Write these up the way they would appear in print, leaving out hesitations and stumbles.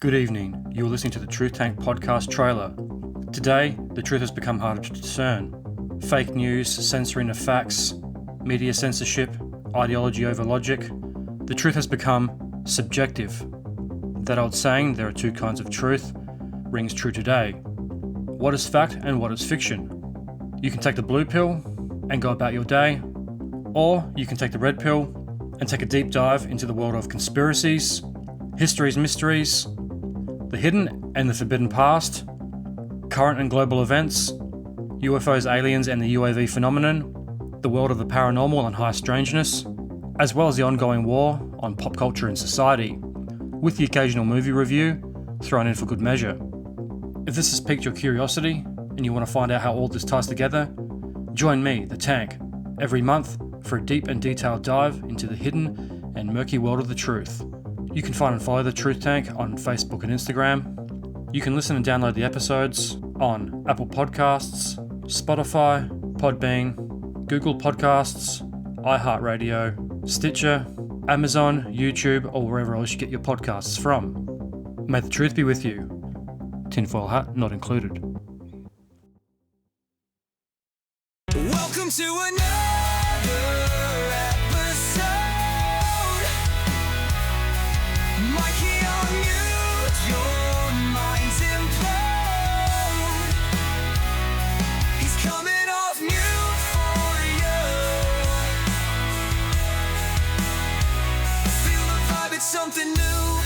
Good evening. You're listening to the Truth Tank podcast trailer. Today, the truth has become harder to discern. Fake news, censoring of facts, media censorship, ideology over logic. The truth has become subjective. That old saying, there are two kinds of truth, rings true today. What is fact and what is fiction? You can take the blue pill and go about your day, or you can take the red pill and take a deep dive into the world of conspiracies, history's mysteries, the hidden and the forbidden past, current and global events, UFOs, aliens and the UAV phenomenon, the world of the paranormal and high strangeness, as well as the ongoing war on pop culture and society, with the occasional movie review thrown in for good measure. If this has piqued your curiosity and you want to find out how all this ties together, join me, the Tank, every month for a deep and detailed dive into the hidden and murky world of the truth. You can find and follow the Truth Tank on Facebook and Instagram. You can listen and download the episodes on Apple Podcasts, Spotify, Podbean, Google Podcasts, iHeartRadio, Stitcher, Amazon, YouTube, or wherever else you get your podcasts from. May the truth be with you. Tinfoil hat not included. Welcome to another episode. Mikey on mute, your mind's implode. He's coming off mute for you. Feel the vibe, it's something new.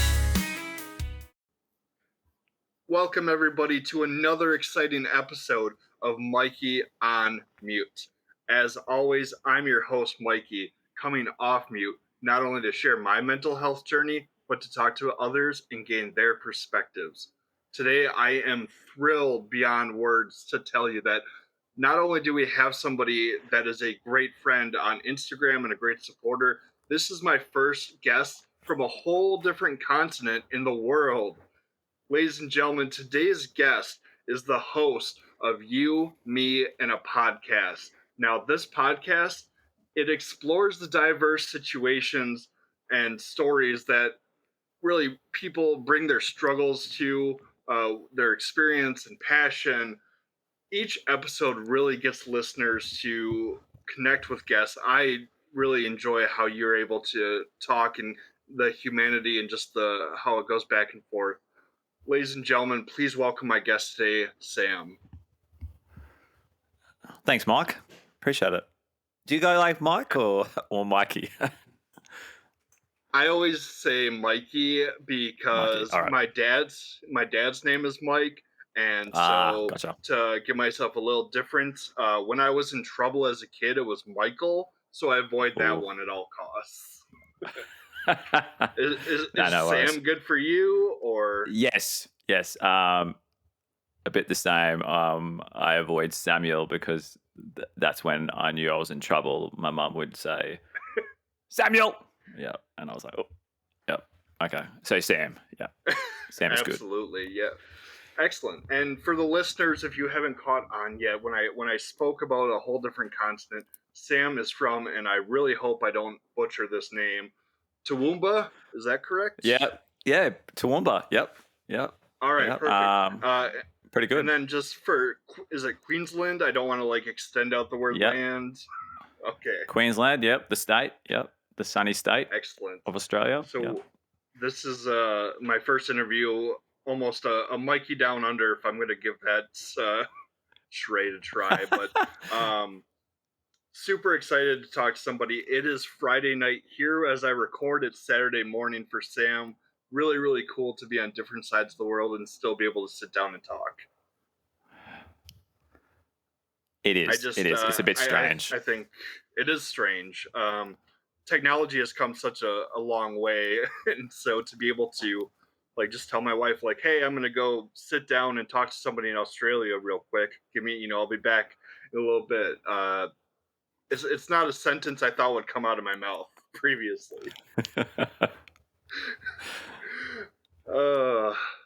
Welcome, everybody, to another exciting episode of Mikey on Mute. As always, I'm your host, Mikey, coming off mute, not only to share my mental health journey, but to talk to others and gain their perspectives. Today, I am thrilled beyond words to tell you that not only do we have somebody that is a great friend on Instagram and a great supporter, this is my first guest from a whole different continent in the world. Ladies and gentlemen, today's guest is the host of You, Me, and a Podcast. Now, this podcast, it explores the diverse situations and stories that really people bring their struggles to, their experience and passion. Each episode really gets listeners to connect with guests. I really enjoy how you're able to talk and the humanity and just the how it goes back and forth. Ladies and gentlemen, please welcome my guest today, Sam. Thanks, Mike. Appreciate it. Do you go like Mike or Mikey? I always say Mikey because Mikey, all right. my dad's name is Mike, and Gotcha. to give myself a little difference, when I was in trouble as a kid, it was Michael, so I avoid that Ooh. one at all costs. Is No worries. Sam good for you, or? Yes. A bit the same. I avoid Samuel because that's when I knew I was in trouble. My mum would say, Samuel! Yeah. And I was like, oh, yep. Okay. So Sam. Yeah. Sam is good. Absolutely, yeah. Excellent. And for the listeners, if you haven't caught on yet, when I spoke about a whole different continent, Sam is from, and I really hope I don't butcher this name, Toowoomba. Is that correct? Yeah. Toowoomba. Yep. All right, Yep. perfect. Pretty good. And then just is it Queensland? I don't want to extend out the word Yep. land. Okay. Queensland. Yep. The state. Yep. The sunny state Excellent. of Australia. So yep. This is my first interview, almost a Mikey Down Under, if I'm going to give that charade a try. But super excited to talk to somebody. It is Friday night here as I record. It's Saturday morning for Sam. Really, really cool to be on different sides of the world and still be able to sit down and talk. It is. It's a bit strange. I think it is strange. Technology has come such a long way, and so to be able to just tell my wife hey, I'm gonna go sit down and talk to somebody in Australia real quick. Give me, I'll be back in a little bit. It's not a sentence I thought would come out of my mouth previously.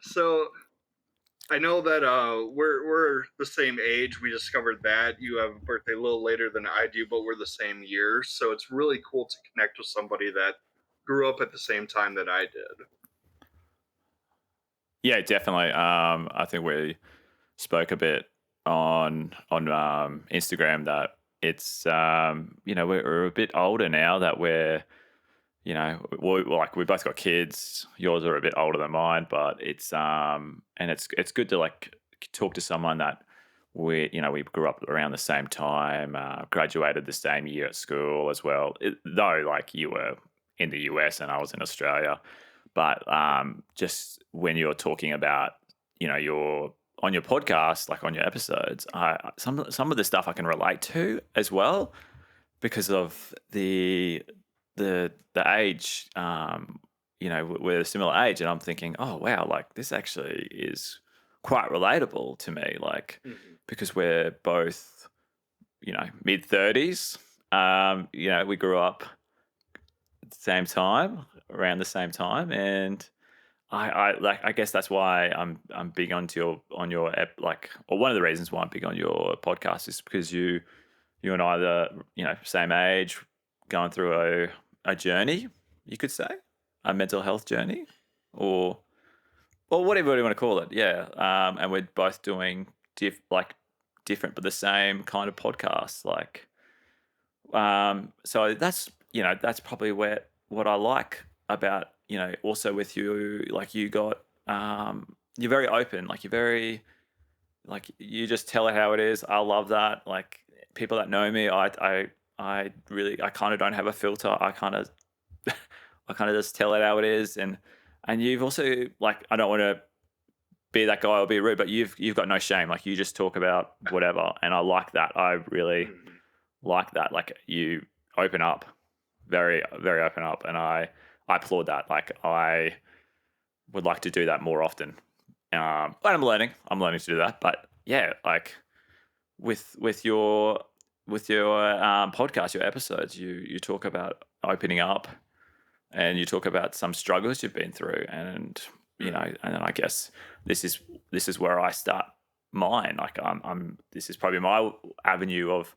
So I know that we're the same age. We discovered that you have a birthday a little later than I do, but we're the same year. So it's really cool to connect with somebody that grew up at the same time that I did. Yeah, definitely. I think we spoke a bit on Instagram that it's we're a bit older now that we're like we both got kids. Yours are a bit older than mine, but it's good to like talk to someone that we grew up around the same time, graduated the same year at school as well. Though like you were in the US and I was in Australia, but just when you're talking about your on your podcast, like on your episodes, some of the stuff I can relate to as well because of the age. We're a similar age, and I'm thinking, oh wow, like this actually is quite relatable to me, like because we're both mid 30s. We grew up at the same time, around the same time, and I guess that's why I'm big on your or one of the reasons why I'm big on your podcast is because you and I are same age, going through a journey, you could say, a mental health journey, or whatever you want to call it. Yeah, and we're both doing different but the same kind of podcasts. Like, so that's probably what I like about also with you. Like you got you're very open. Like you're very you just tell it how it is. I love that. Like people that know me, I kind of don't have a filter. I kind of just tell it how it is, and you've also like I don't want to be that guy or be rude, but you've got no shame. Like you just talk about whatever, and I like that. I really like that. Like you open up, very very open up, and I applaud that. Like I would like to do that more often. And I'm learning to do that. But yeah, like with your podcast, your episodes, you talk about opening up, and you talk about some struggles you've been through, and and then I guess this is where I start mine. Like this is probably my avenue of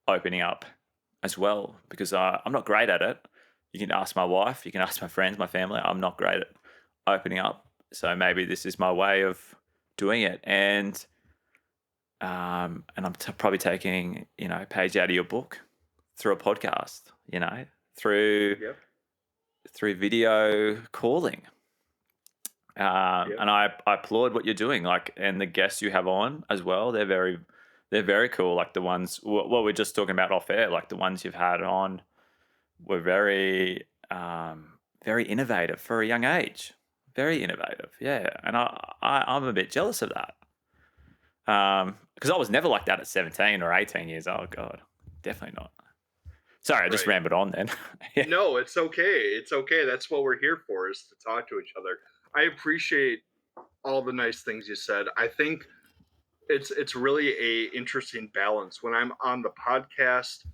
opening up as well, because I'm not great at it. You can ask my wife, you can ask my friends, my family. I'm not great at opening up, so maybe this is my way of doing it. And I'm probably taking a page out of your book through a podcast, through video calling. And I applaud what you're doing, like, and the guests you have on as well. They're very cool. Like the ones what we're just talking about off air, like the ones you've had on were very very innovative for a young age. Very innovative, yeah. And I'm a bit jealous of that. Because I was never like that at 17 or 18 years old. God, definitely not. Sorry, I just rambled on then. Yeah. No, it's okay. It's okay. That's what we're here for, is to talk to each other. I appreciate all the nice things you said. I think it's really a interesting balance. When I'm on the podcast,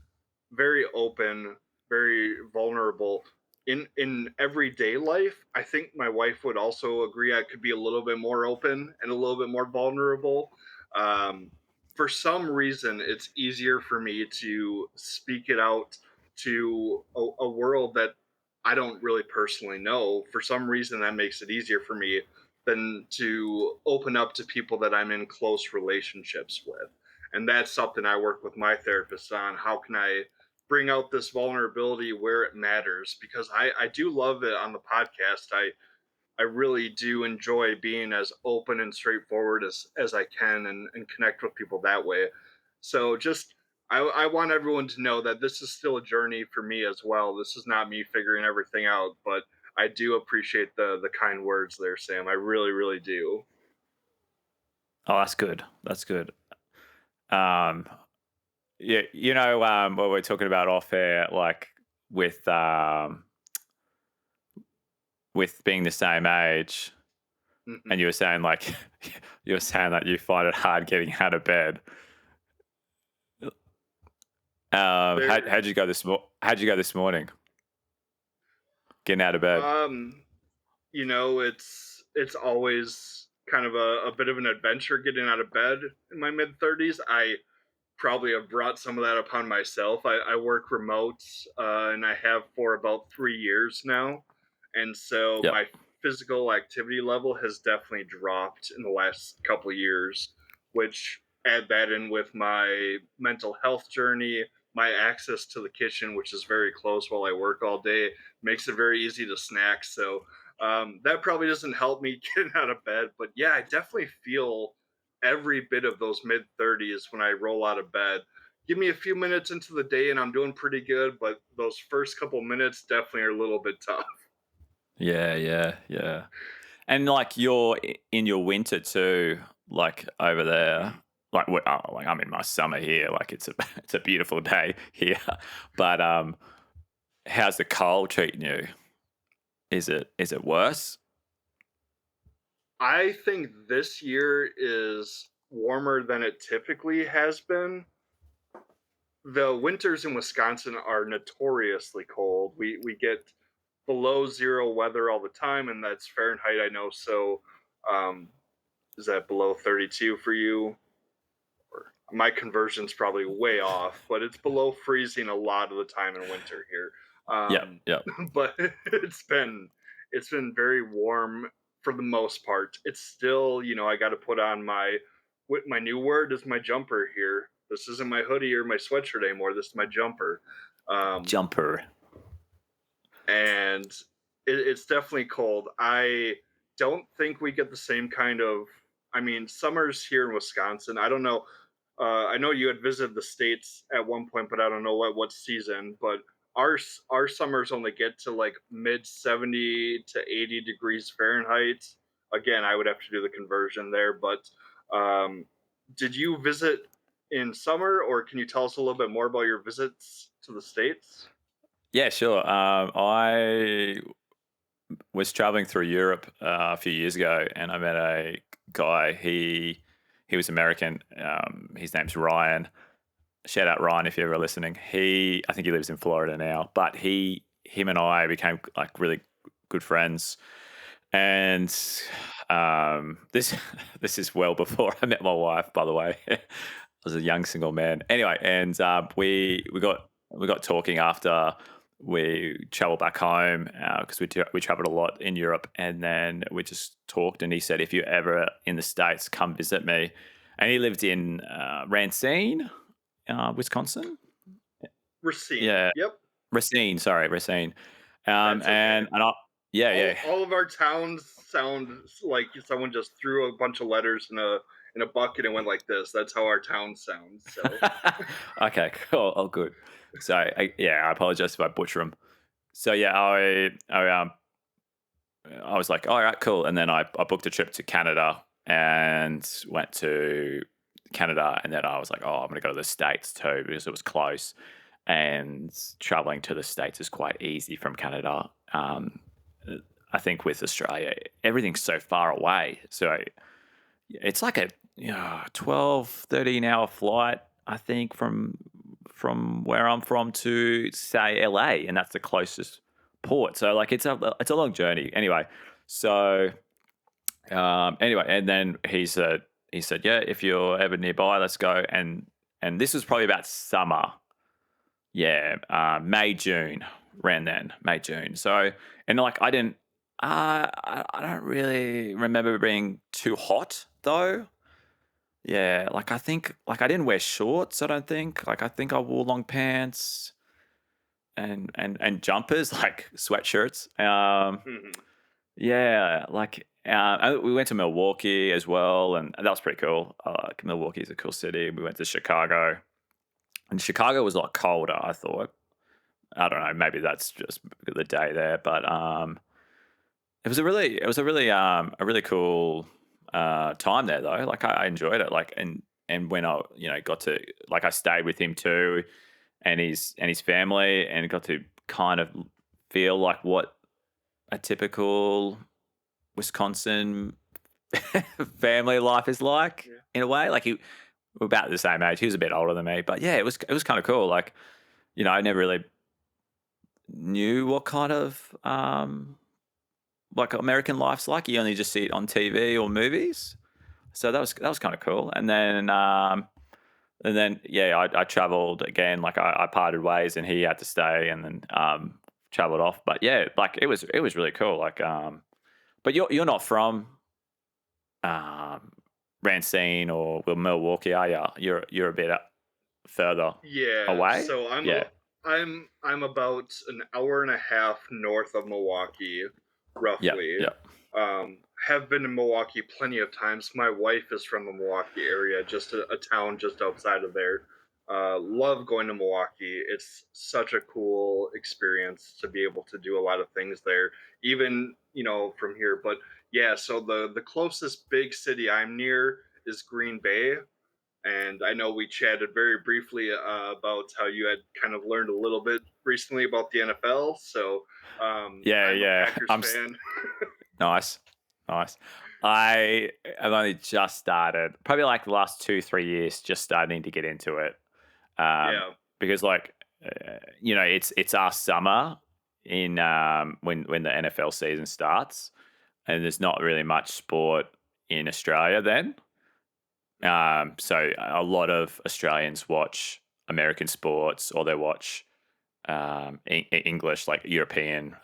very open, very vulnerable. In everyday life, I think my wife would also agree I could be a little bit more open and a little bit more vulnerable. For some reason, it's easier for me to speak it out to a world that I don't really personally know. For some reason, that makes it easier for me than to open up to people that I'm in close relationships with. And that's something I work with my therapist on. How can I bring out this vulnerability where it matters? Because I do love it on the podcast. I really do enjoy being as open and straightforward as I can, and connect with people that way. So just I want everyone to know that this is still a journey for me as well. This is not me figuring everything out, but I do appreciate the kind words there, Sam. I really, really do. Oh, that's good. That's good. Yeah, what we're talking about off air, like with being the same age, and you were saying like that you find it hard getting out of bed. How'd you go this morning? Getting out of bed. It's always kind of a bit of an adventure getting out of bed in my mid-30s. I probably have brought some of that upon myself. I work remote, and I have for about 3 years now. And so my physical activity level has definitely dropped in the last couple of years, which add that in with my mental health journey, my access to the kitchen, which is very close while I work all day, makes it very easy to snack. So that probably doesn't help me getting out of bed. But yeah, I definitely feel every bit of those mid 30s when I roll out of bed. Give me a few minutes into the day and I'm doing pretty good, but those first couple minutes definitely are a little bit tough. Yeah. And like you're in your winter too, like over there. Like I'm in my summer here. Like it's it's a beautiful day here. But how's the cold treating you? Is it worse? I think this year is warmer than it typically has been. The winters in Wisconsin are notoriously cold. We get below zero weather all the time, and that's Fahrenheit, I know. So, um, is that below 32 for you? Or my conversion's probably way off, but it's below freezing a lot of the time in winter here. Yep. But it's been very warm for the most part. It's still, I got to put on my new word is my jumper here. This isn't my hoodie or my sweatshirt anymore. This is my jumper. Jumper. And it's definitely cold. I don't think we get the same kind of. I mean, summers here in Wisconsin. I don't know. I know you had visited the states at one point, but I don't know what season. But our summers only get to like mid 70 to 80 degrees Fahrenheit. Again, I would have to do the conversion there. But did you visit in summer, or can you tell us a little bit more about your visits to the states? Yeah, sure. I was traveling through Europe a few years ago, and I met a guy. He was American. His name's Ryan. Shout out Ryan if you're ever listening. I think he lives in Florida now, but him and I became like really good friends. And this this is well before I met my wife, by the way. I was a young single man. Anyway, and we got talking after we traveled back home because we traveled a lot in Europe, and then we just talked. And he said, if you're ever in the States, come visit me. And he lived in Racine, Wisconsin. Racine. Yeah. Yep. Racine. That's okay. And I, yeah. All of our towns sound like someone just threw a bunch of letters in a bucket and went like this. That's how our town sounds. So Okay, cool. Oh, good. So I apologize if I butcher them. So yeah, I was like, all right, cool. And then I booked a trip to Canada and went to Canada. And then I was like, oh, I'm going to go to the States too because it was close. And traveling to the States is quite easy from Canada. I think with Australia, everything's so far away. So it's like a 12, 13 hour flight, I think, from where I'm from to say LA, and that's the closest port. So like it's a long journey. Anyway, so and then he said, yeah, if you're ever nearby, let's go. And this was probably about summer. Yeah, May, June, around then, May, June. So, and like I don't really remember being too hot though. Yeah, like I think like I didn't wear shorts, I don't think. Like I think I wore long pants and jumpers, like sweatshirts. mhm. Yeah, like we went to Milwaukee as well, and that was pretty cool. Like Milwaukee is a cool city. We went to Chicago, and Chicago was a lot colder, I thought. I don't know, maybe that's just the day there, but it was a really cool time there though. Like I enjoyed it. Like and when I got to like I stayed with him too, and his family, and got to kind of feel like what a typical Wisconsin family life is like in a way. Like we're about the same age. He was a bit older than me, but yeah, it was kind of cool. Like I never really knew what kind of like American life's like. You only just see it on TV or movies. So that was kind of cool. And then yeah, I traveled again. Like I parted ways, and he had to stay, and then traveled off. But yeah, like it was really cool. Like But you're not from Racine or Milwaukee, are you? You're a bit further Yeah, away. so Yeah, I'm about an hour and a half north of Milwaukee, yeah, roughly. yeah. Have been in Milwaukee plenty of times. My wife is from the Milwaukee area, just a town just outside of there. Love going to Milwaukee. It's such a cool experience to be able to do a lot of things there, even from here. But yeah, so the closest big city I'm near is Green Bay, and I know we chatted very briefly about how you had kind of learned a little bit recently about the NFL. So Yeah, I'm a yeah. Packers fan. Nice, nice. I have only just started, probably like the last 2-3 years, just starting to get into it. Yeah. Because like it's our summer in when the NFL season starts, and there's not really much sport in Australia then. So a lot of Australians watch American sports, or they watch English, like European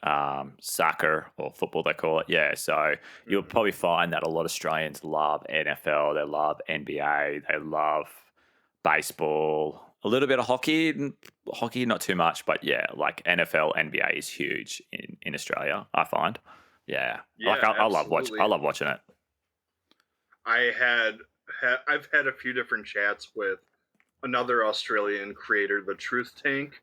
soccer or football, they call it. Yeah. So you'll probably find that a lot of Australians love NFL, they love NBA, they love baseball, a little bit of hockey, not too much, but yeah, like NFL, NBA is huge in Australia, I find. Yeah. Yeah, I love absolutely. watching it. I've had a few different chats with another Australian creator, the Truth Tank.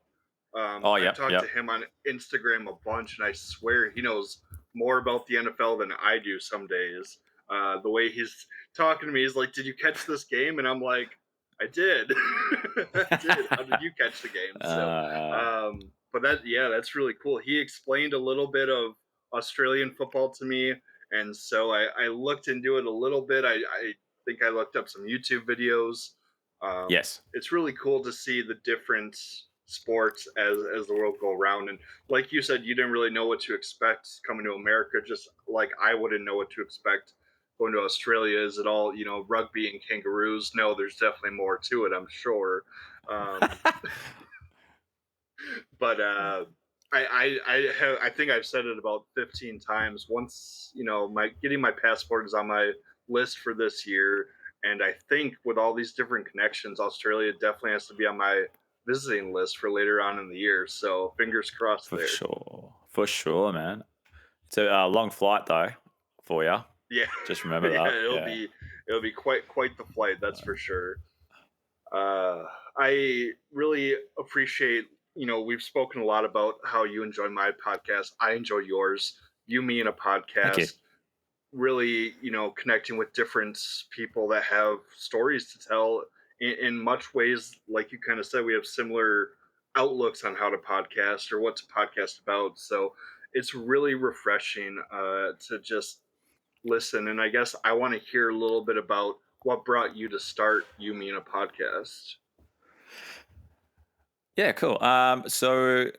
Oh, I've yep, talked to yep. him on Instagram a bunch, and I swear he knows more about the NFL than I do some days. The way he's talking to me, he's like, "Did you catch this game?" And I'm like, "I did, I did. How did you catch the game?" So, uh, but that's really cool. He explained a little bit of Australian football to me, and so I looked into it a little bit. I think I looked up some YouTube videos. yes. It's really cool to see the different sports as the world go around. And like you said, you didn't really know what to expect coming to America, just like I wouldn't know what to expect going to Australia. Is it all rugby and kangaroos? No, there's definitely more to it, I'm sure. Um, but I think I've said it about 15 times. Once my getting my passport is on my list for this year, and I think with all these different connections, Australia definitely has to be on my visiting list for later on in the year. So fingers crossed there. For sure, man. It's a long flight though for you. Yeah, Just remember yeah, that. Yeah. it'll be quite the flight, that's for sure. I really appreciate, we've spoken a lot about how you enjoy my podcast. I enjoy yours. You, me, in a Thank you. podcast. Really, connecting with different people that have stories to tell in much ways. Like you kind of said, we have similar outlooks on how to podcast or what to podcast about. So it's really refreshing to just listen. And I guess I want to hear a little bit about what brought you to start You, Me, in a podcast. Yeah, cool. So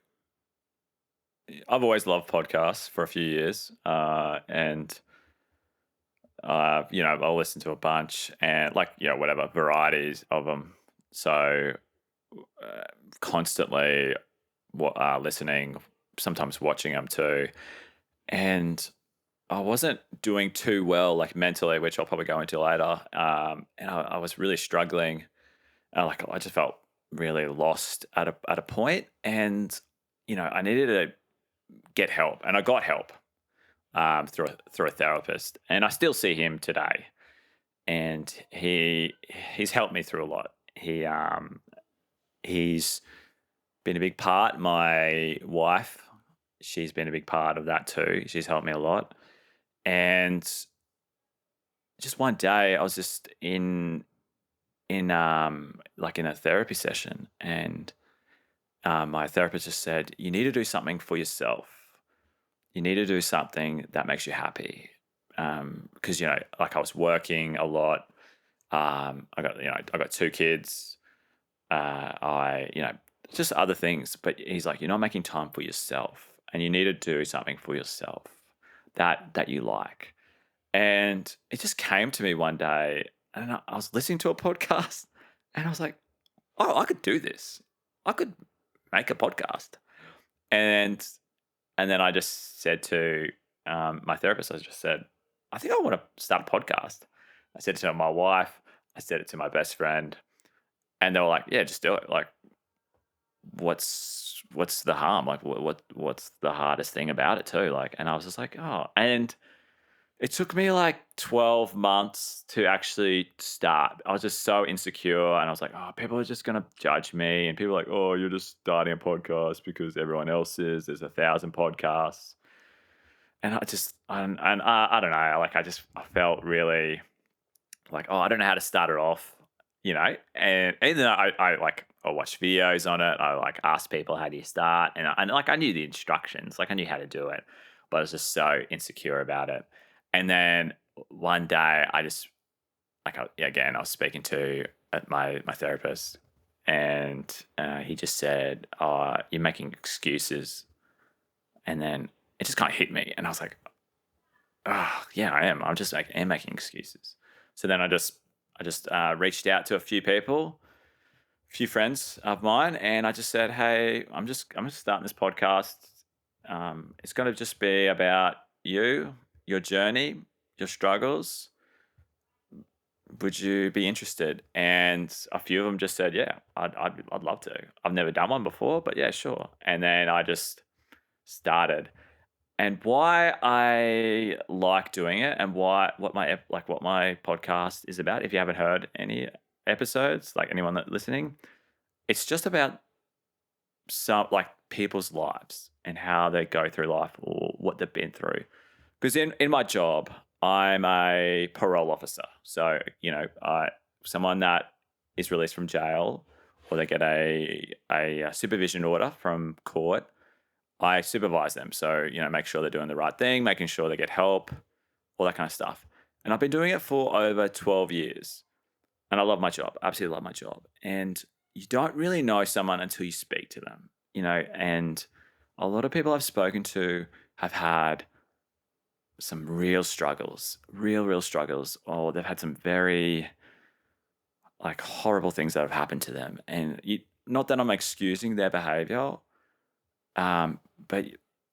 I've always loved podcasts for a few years, and I'll listen to a bunch and whatever varieties of them. So constantly listening, sometimes watching them too, and I wasn't doing too well like mentally, which I'll probably go into later. And I was really struggling. I just felt really lost at a point, and I needed to get help, and I got help through a therapist, and I still see him today, and he's helped me through a lot. He's been a big part. My wife, she's been a big part of that too. She's helped me a lot, and just one day I was just in a therapy session, and my therapist just said, "You need to do something for yourself. You need to do something that makes you happy." Because I was working a lot. I got 2 kids. Just other things. But he's like, "You're not making time for yourself, and you need to do something for yourself that you like." And it just came to me one day, and I was listening to a podcast, and I was like, "Oh, I could do this. I could make a podcast." And then I just said to my therapist, I just said, I think I want to start a podcast. I said it to my wife. I said it to my best friend, and they were like, "Yeah, just do it. Like, what's the harm? Like, what's the hardest thing about it too?" Like, and I was just like, "Oh," and it took me like 12 months to actually start. I was just so insecure, and I was like, "Oh, people are just gonna judge me," and people are like, "Oh, you're just starting a podcast because everyone else is. There's 1,000 podcasts." And I don't know. Like, I felt really like, oh, I don't know how to start it off, And even though I watched videos on it, I like asked people, how do you start? And like I knew the instructions, like I knew how to do it, but I was just so insecure about it. And then one day, I just again, I was speaking to my therapist, and he just said, "Oh, you're making excuses," and then it just kind of hit me, and I was like, "Oh, yeah, I am. I'm making excuses." So then I just reached out to a few people, a few friends of mine, and I just said, "Hey, I'm just starting this podcast. It's going to just be about you, your journey, your struggles. Would you be interested?" And a few of them just said, "Yeah, I'd love to. I've never done one before, but yeah, sure." And then I just started. And why I like doing it, and what my podcast is about, if you haven't heard any episodes, like anyone that listening, it's just about some like people's lives and how they go through life or what they've been through. Because in my job, I'm a parole officer. So, someone that is released from jail, or they get a supervision order from court, I supervise them. So, make sure they're doing the right thing, making sure they get help, all that kind of stuff. And I've been doing it for over 12 years. And I love my job. Absolutely love my job. And you don't really know someone until you speak to them, and a lot of people I've spoken to have had some real struggles, real struggles, or they've had some very like horrible things that have happened to them. And not that I'm excusing their behavior, but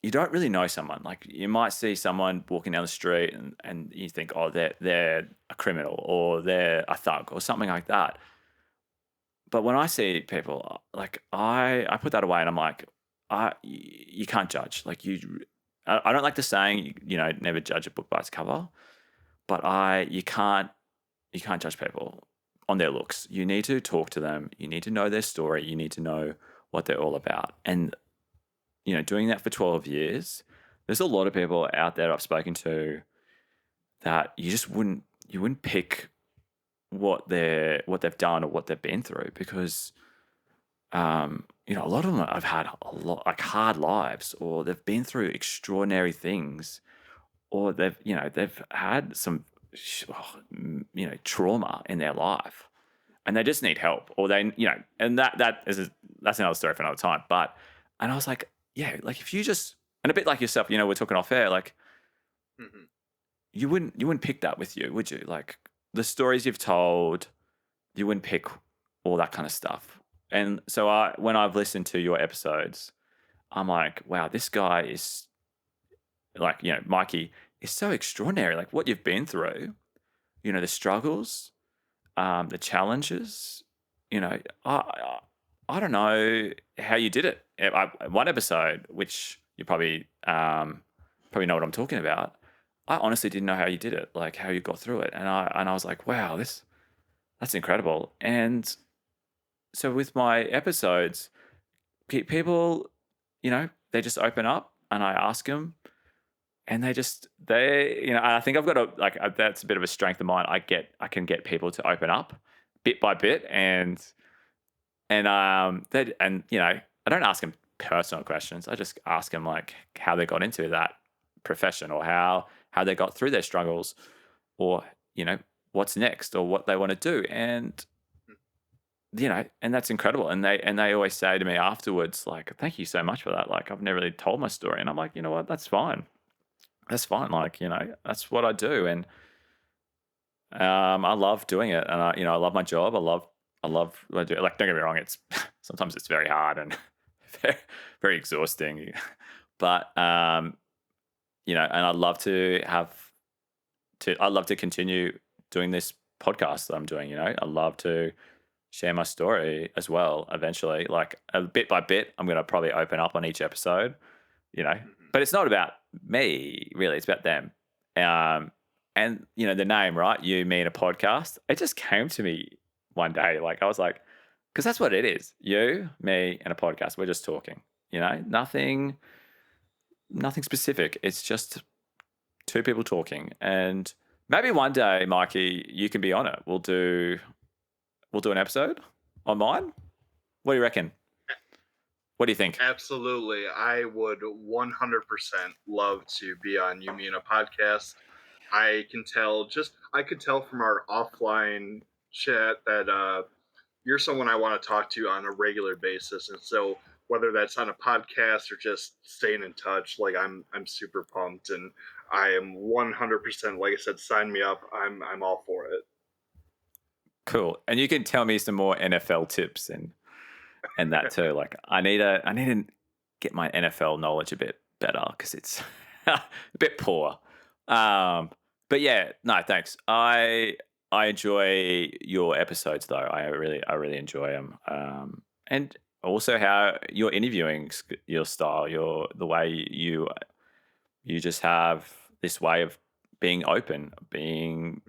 you don't really know someone. Like, you might see someone walking down the street, and you think, oh, they're a criminal, or they're a thug, or something like that. But when I see people, like I put that away, and I'm like, you can't judge. Like, I don't like the saying, never judge a book by its cover, but you can't judge people on their looks. You need to talk to them. You need to know their story. You need to know what they're all about. And doing that for 12 years, there's a lot of people out there I've spoken to that you wouldn't pick what they've done or what they've been through, because a lot of them have had a lot like hard lives, or they've been through extraordinary things, or they've had some trauma in their life, and they just need help, or and that's another story for another time. And I was like, yeah, like if you just, and a bit like yourself, we're talking off air, like Mhm. you wouldn't pick that with you, would you? Like, the stories you've told, you wouldn't pick all that kind of stuff. And so when I've listened to your episodes, I'm like, wow, this guy is like, Mikey is so extraordinary. Like, what you've been through, the struggles, the challenges, I don't know how you did it. One episode, which you probably know what I'm talking about, I honestly didn't know how you did it, like how you got through it. And I was like, wow, that's incredible. And so with my episodes, people, they just open up, and I ask them, and I think I've got that's a bit of a strength of mine. I can get people to open up bit by bit, and I don't ask them personal questions. I just ask them like how they got into that profession, or how they got through their struggles, or what's next, or what they want to do. And and that's incredible. And they always say to me afterwards, like, thank you so much for that. Like, I've never really told my story. And I'm like, you know what, that's fine. That's fine. Like, that's what I do. And I love doing it. And I love my job. I love what I do. Like, don't get me wrong, it's sometimes it's very hard and very, very exhausting. But you know, and I'd love to continue doing this podcast that I'm doing. You know, I'd love to share my story as well eventually. Like a bit by bit, I'm going to probably open up on each episode, you know, but it's not about me really. It's about them. And you know, the name, right? You, me, and a podcast. It just came to me one day. Like I was like, because that's what it is. You, me, and a podcast. We're just talking, you know, nothing specific. It's just two people talking. And maybe one day, Mikey, you can be on it. We'll do an episode on mine. What do you reckon? What do you think? Absolutely. I would 100% love to be on You Me in a Podcast. I could tell from our offline chat that you're someone I want to talk to on a regular basis. And so whether that's on a podcast or just staying in touch, like I'm super pumped, and I am 100%, like I said, sign me up. I'm all for it. Cool. And you can tell me some more NFL tips and that too. Like I need to get my NFL knowledge a bit better because it's a bit poor. But yeah, no, thanks. I enjoy your episodes though. I really enjoy them. And also how you're interviewing, your style, the way you just have this way of being open, being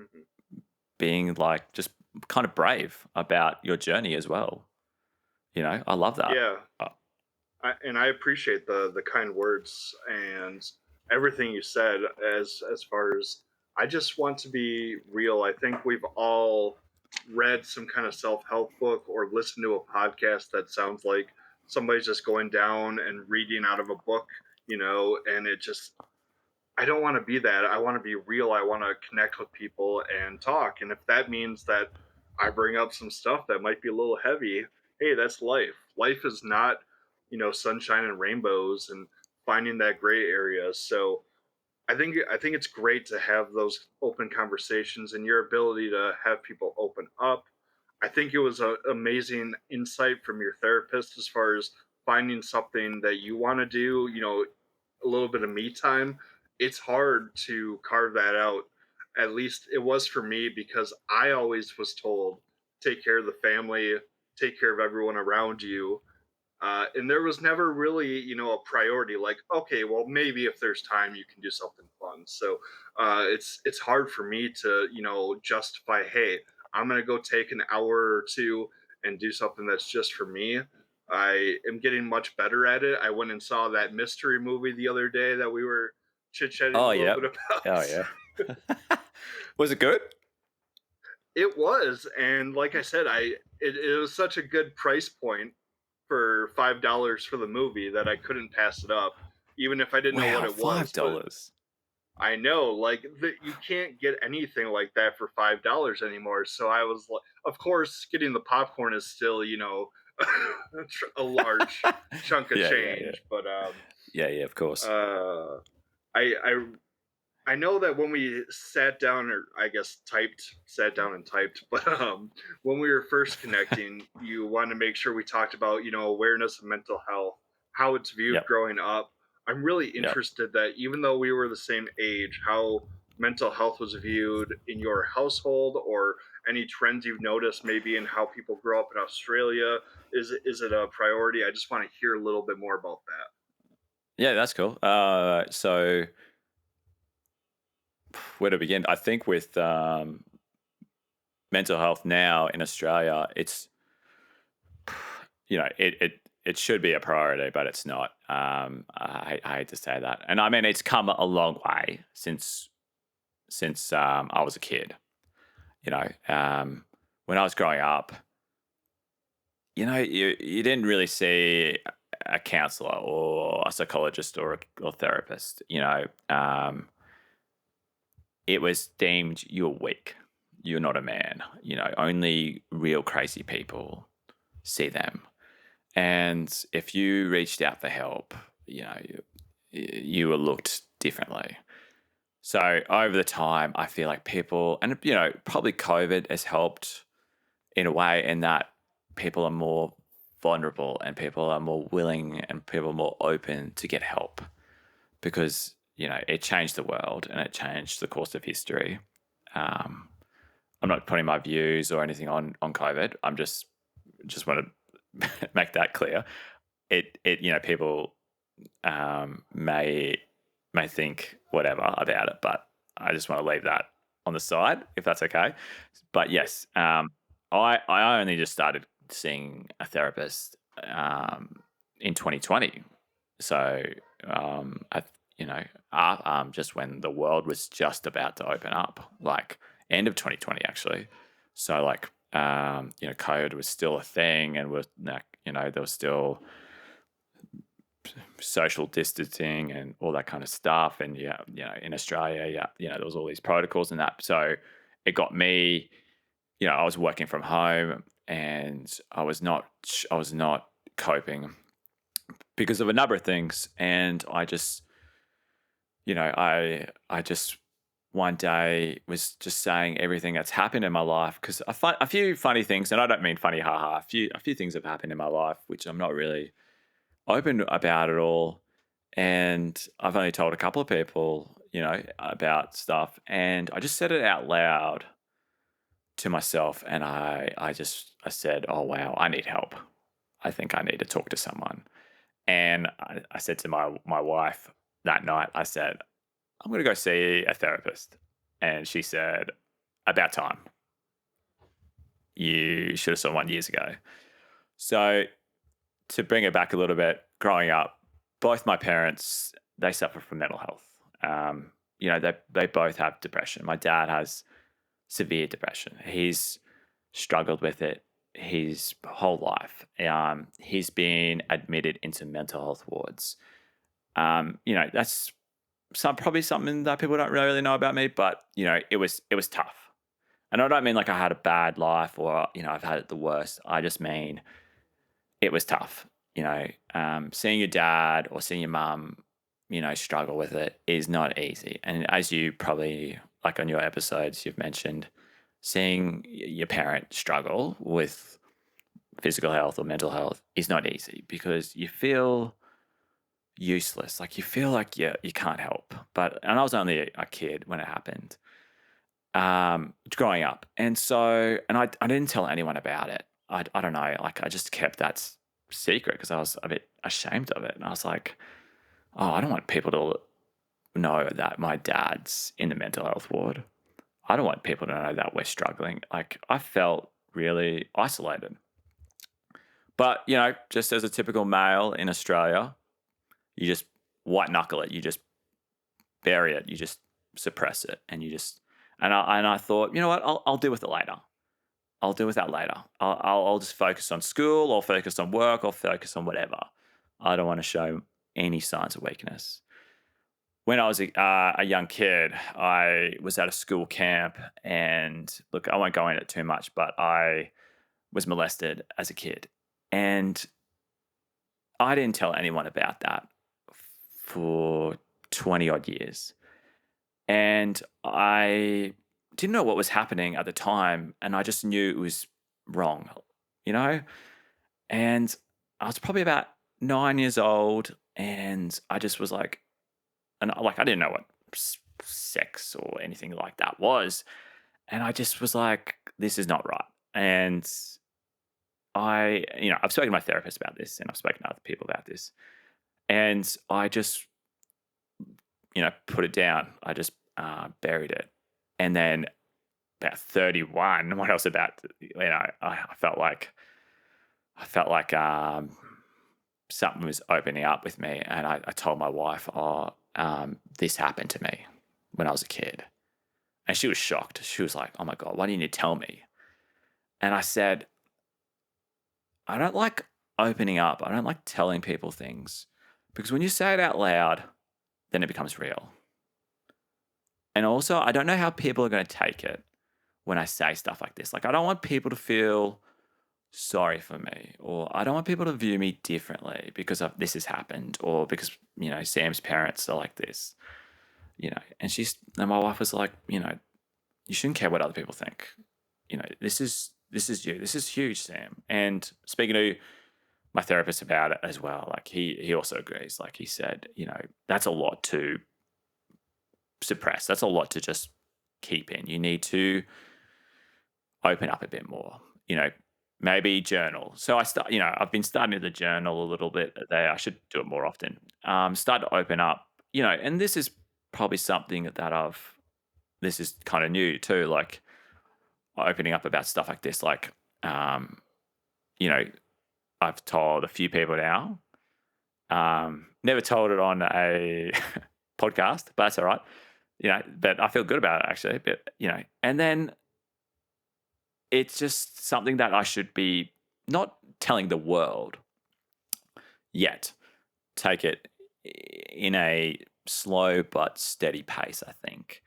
like just kind of brave about your journey as well. You know, I love that. Yeah. I appreciate the kind words and everything you said as far as I just want to be real. I think we've all read some kind of self-help book or listened to a podcast that sounds like somebody's just going down and reading out of a book, you know, and I don't want to be that. I want to be real. I want to connect with people and talk. And if that means that I bring up some stuff that might be a little heavy, hey, that's life. Life is not, you know, sunshine and rainbows and finding that gray area. So I think it's great to have those open conversations, and your ability to have people open up. I think it was an amazing insight from your therapist as far as finding something that you want to do, you know, a little bit of me time. It's hard to carve that out. At least it was for me, because I always was told, take care of the family, take care of everyone around you. And there was never really, you know, a priority like, okay, well, maybe if there's time, you can do something fun. So it's hard for me to, you know, justify, hey, I'm going to go take an hour or two and do something that's just for me. I am getting much better at it. I went and saw that mystery movie the other day that we were chit-chatting a little bit about. Oh, yeah. Was it good? It was. And like I said, it was such a good price point for $5 for the movie that I couldn't pass it up, even if I didn't know what it was. $5. I know, like you can't get anything like that for $5 anymore. So I was like, of course, getting the popcorn is still, you know, a large chunk of change. But yeah, of course. I know that when we sat down, or I guess sat down and typed, but when we were first connecting, you wanted to make sure we talked about, you know, awareness of mental health, how it's viewed growing up. I'm really interested that even though we were the same age, how mental health was viewed in your household, or any trends you've noticed maybe in how people grow up in Australia. Is it a priority? I just want to hear a little bit more about that. Yeah, that's cool. So where to begin? I think with mental health now in Australia, it's, you know, it should be a priority, but it's not. I hate to say that, and I mean it's come a long way since I was a kid. You know, when I was growing up, you know, you didn't really see a counselor or a psychologist or a therapist. You know, it was deemed you're weak, you're not a man. You know, only real crazy people see them. And if you reached out for help, you know, you were looked differently. So over the time, I feel like people, and you know, probably COVID has helped in a way in that people are more vulnerable and people are more willing and people are more open to get help, because it changed the world and it changed the course of history. I'm not putting my views or anything on COVID. I'm just want to make that clear. People may think whatever about it, but I just want to leave that on the side, if that's okay. But yes, I only just started seeing a therapist in 2020. So, just when the world was just about to open up, like end of 2020, actually. So, COVID was still a thing, and there was still social distancing and all that kind of stuff. And in Australia, there was all these protocols and that. So it got me. I was working from home, and I was not coping because of a number of things. And I just, I just one day was just saying everything that's happened in my life, because a few funny things, and I don't mean funny, haha. A few things have happened in my life which I'm not really open about at all, and I've only told a couple of people, about stuff, and I just said it out loud to myself, and I said, oh wow, I need help. I think I need to talk to someone. And I said to my wife that night, I said, I'm going to go see a therapist. And she said, about time. You should have seen one years ago. So to bring it back a little bit, growing up, both my parents, they suffer from mental health. They both have depression. My dad has severe depression. He's struggled with it his whole life. He's been admitted into mental health wards. That's probably something that people don't really know about me, but it was tough. And I don't mean like I had a bad life or I've had it the worst. I just mean it was tough. Seeing your dad or seeing your mum, struggle with it is not easy. And as you probably, like on your episodes, you've mentioned, seeing your parent struggle with physical health or mental health is not easy, because you feel useless. Like you feel like you can't help. And I was only a kid when it happened, growing up. And so, and I didn't tell anyone about it. I don't know, like I just kept that secret because I was a bit ashamed of it. And I was like, oh, I don't want people to know that my dad's in the mental health ward. I don't want people to know that we're struggling. Like I felt really isolated. But, just as a typical male in Australia, you just white knuckle it. You just bury it. You just suppress it. And I thought, you know what, I'll deal with it later. I'll deal with that later. I'll just focus on school, or focus on work, or focus on whatever. I don't want to show any signs of weakness. When I was a young kid, I was at a school camp, and look, I won't go into it too much, but I was molested as a kid. And I didn't tell anyone about that for 20 odd years. And I didn't know what was happening at the time, and I just knew it was wrong, And I was probably about 9 years old, and I just was like, I didn't know what sex or anything like that was. And I just was like, this is not right. And I've spoken to my therapist about this, and I've spoken to other people about this. And I just, put it down. I just buried it. And then about 31, when I was about, I felt like something was opening up with me. And I told my wife, this happened to me when I was a kid. And she was shocked. She was like, oh my God, why didn't you tell me? And I said, I don't like opening up. I don't like telling people things, because when you say it out loud, then it becomes real. And also, I don't know how people are going to take it when I say stuff like this. Like, I don't want people to feel sorry for me, or I don't want people to view me differently because this has happened, or because, Sam's parents are like this, and my wife was like, you shouldn't care what other people think. This is you. This is huge, Sam. And speaking to my therapist about it as well, like he also agrees. Like he said, that's a lot to suppress. That's a lot to just keep in. You need to open up a bit more. Maybe journal. So I've been starting to journal a little bit there. I should do it more often. Start to open up, and this is probably something that this is kind of new too, like opening up about stuff like this. Like, I've told a few people now. Never told it on a podcast, but that's all right. But I feel good about it actually. But and then it's just something that I should be not telling the world yet. Take it in a slow but steady pace, I think.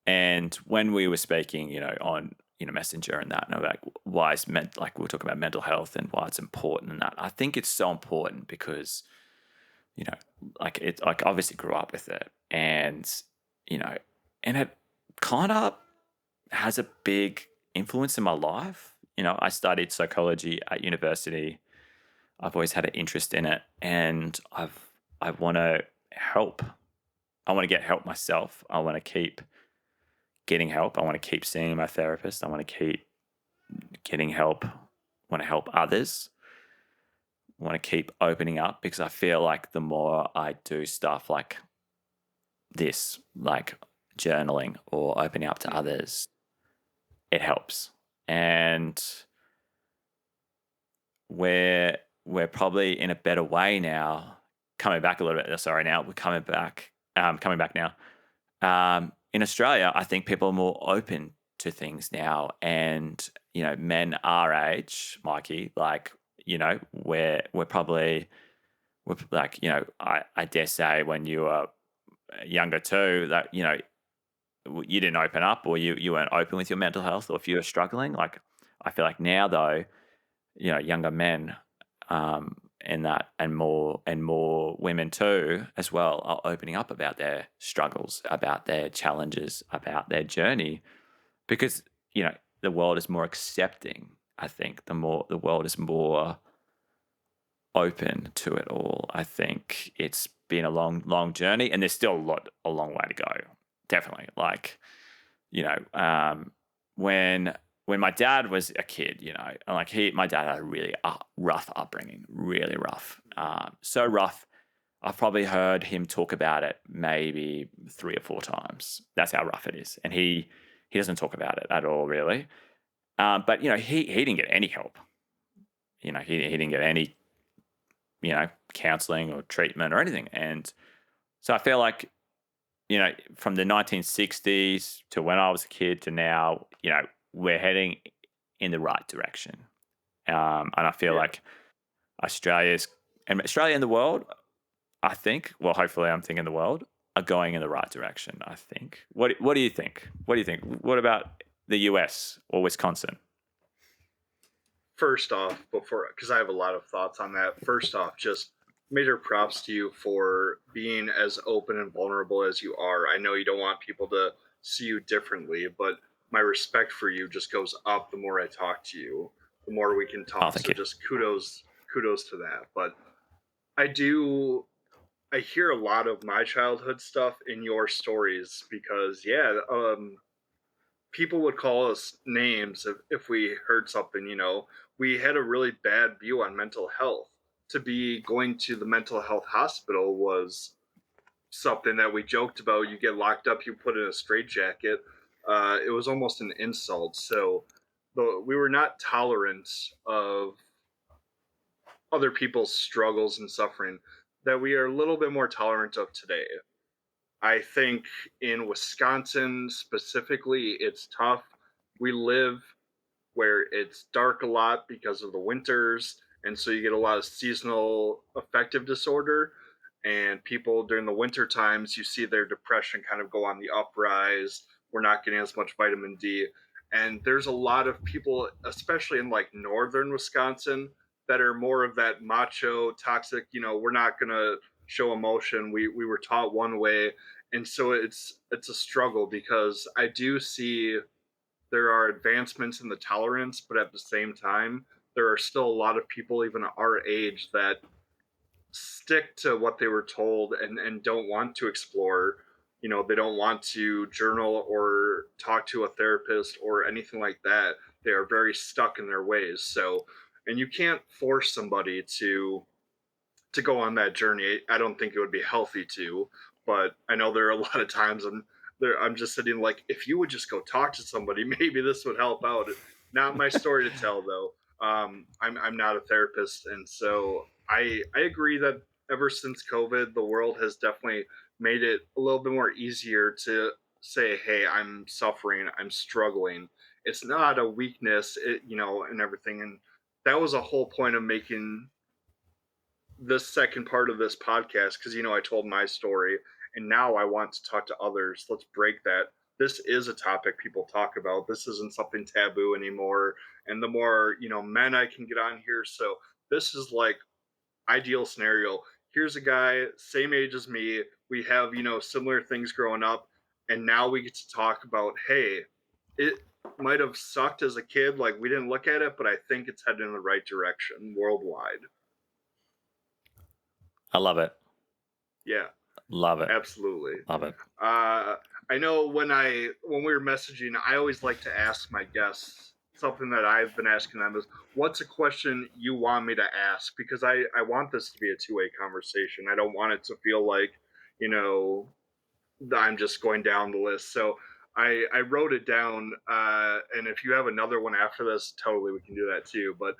And when we were speaking, on Messenger and that, and about why it's meant, like we were talking about mental health and why it's important and that, I think it's so important because, like I obviously grew up with it, and and it kind of has a big influence in my life. I studied psychology at university. I've always had an interest in it, and I want to help. I want to get help myself. I want to keep getting help. I want to keep seeing my therapist. I want to keep getting help. I want to help others. I want to keep opening up, because I feel like the more I do stuff like this, like journaling or opening up to others, it helps. And we're probably in a better way now. Coming back a little bit. Sorry, now we're coming back now. In Australia, I think people are more open to things now, and men our age, Mikey, like we're like I dare say when you were younger too, that you didn't open up, or you weren't open with your mental health, or if you were struggling. Like, I feel like now though, younger men, and more women too as well, are opening up about their struggles, about their challenges, about their journey, because the world is more accepting. I think the world is more open to it all. I think it's been a long journey, and there's still a long way to go. Definitely. Like, when my dad was a kid, and like my dad had a really rough upbringing, really rough. So rough, I've probably heard him talk about it maybe 3 or 4 times. That's how rough it is. And he doesn't talk about it at all, really. But, he didn't get any help. He didn't get any, counseling or treatment or anything. And so I feel like, from the 1960s to when I was a kid to now, we're heading in the right direction. And I feel like Australia and the world, I think, well, hopefully I'm thinking the world, are going in the right direction, I think. What do you think? What do you think? What about the US or Wisconsin? First off, because I have a lot of thoughts on that. First off, just major props to you for being as open and vulnerable as you are. I know you don't want people to see you differently, but my respect for you just goes up the more I talk to you, the more we can talk. Oh, thank you. Just kudos to that. But I hear a lot of my childhood stuff in your stories, because people would call us names if we heard something. We had a really bad view on mental health. To be going to the mental health hospital was something that we joked about. You get locked up, you put in a straitjacket. It was almost an insult. So we were not tolerant of other people's struggles and suffering that we are a little bit more tolerant of today. I think in Wisconsin specifically, it's tough. We live where it's dark a lot because of the winters, and so you get a lot of seasonal affective disorder. And people during the winter times, you see their depression kind of go on the uprise. We're not getting as much vitamin D. And there's a lot of people, especially in like northern Wisconsin, that are more of that macho, toxic, we're not going to show emotion. We were taught one way. And so it's a struggle, because I do see there are advancements in the tolerance, but at the same time, there are still a lot of people, even our age, that stick to what they were told and don't want to explore, they don't want to journal or talk to a therapist or anything like that. They are very stuck in their ways. So, and you can't force somebody to go on that journey. I don't think it would be healthy to, but I know there are a lot of times I'm just sitting like, if you would just go talk to somebody, maybe this would help out. Not my story to tell though. I'm not a therapist, and so I agree that ever since COVID, the world has definitely made it a little bit more easier to say, hey, I'm suffering, I'm struggling. It's not a weakness, and everything. And that was a whole point of making this second part of this podcast, because I told my story and now I want to talk to others. Let's break that. This is a topic people talk about. This isn't something taboo anymore. And the more men I can get on here, so this is like ideal scenario. Here's a guy same age as me, we have similar things growing up, and now we get to talk about, hey, it might have sucked as a kid, like we didn't look at it, but I think it's headed in the right direction worldwide. I love it. Yeah, Love it. absolutely. Love it. I know when we were messaging, I always like to ask my guests something that I've been asking them is, what's a question you want me to ask? Because I want this to be a two-way conversation. I don't want it to feel like, I'm just going down the list. So I wrote it down, and if you have another one after this, totally we can do that too. But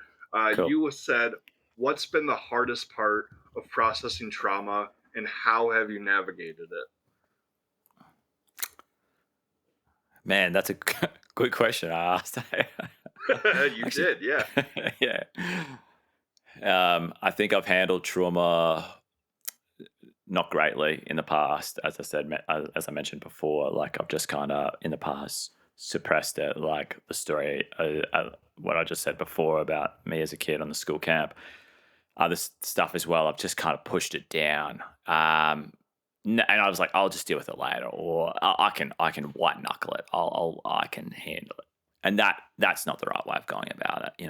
Cool. you said, what's been the hardest part of processing trauma, and how have you navigated it? Man, that's a good question I asked. You did, yeah. Yeah. I think I've handled trauma not greatly in the past. As I mentioned before, like I've just kind of in the past suppressed it. Like the story, what I just said before about me as a kid on the school camp, other stuff as well. I've just kind of pushed it down. And I was like, I'll just deal with it later, or I can white knuckle it. I can handle it, and that's not the right way of going about it.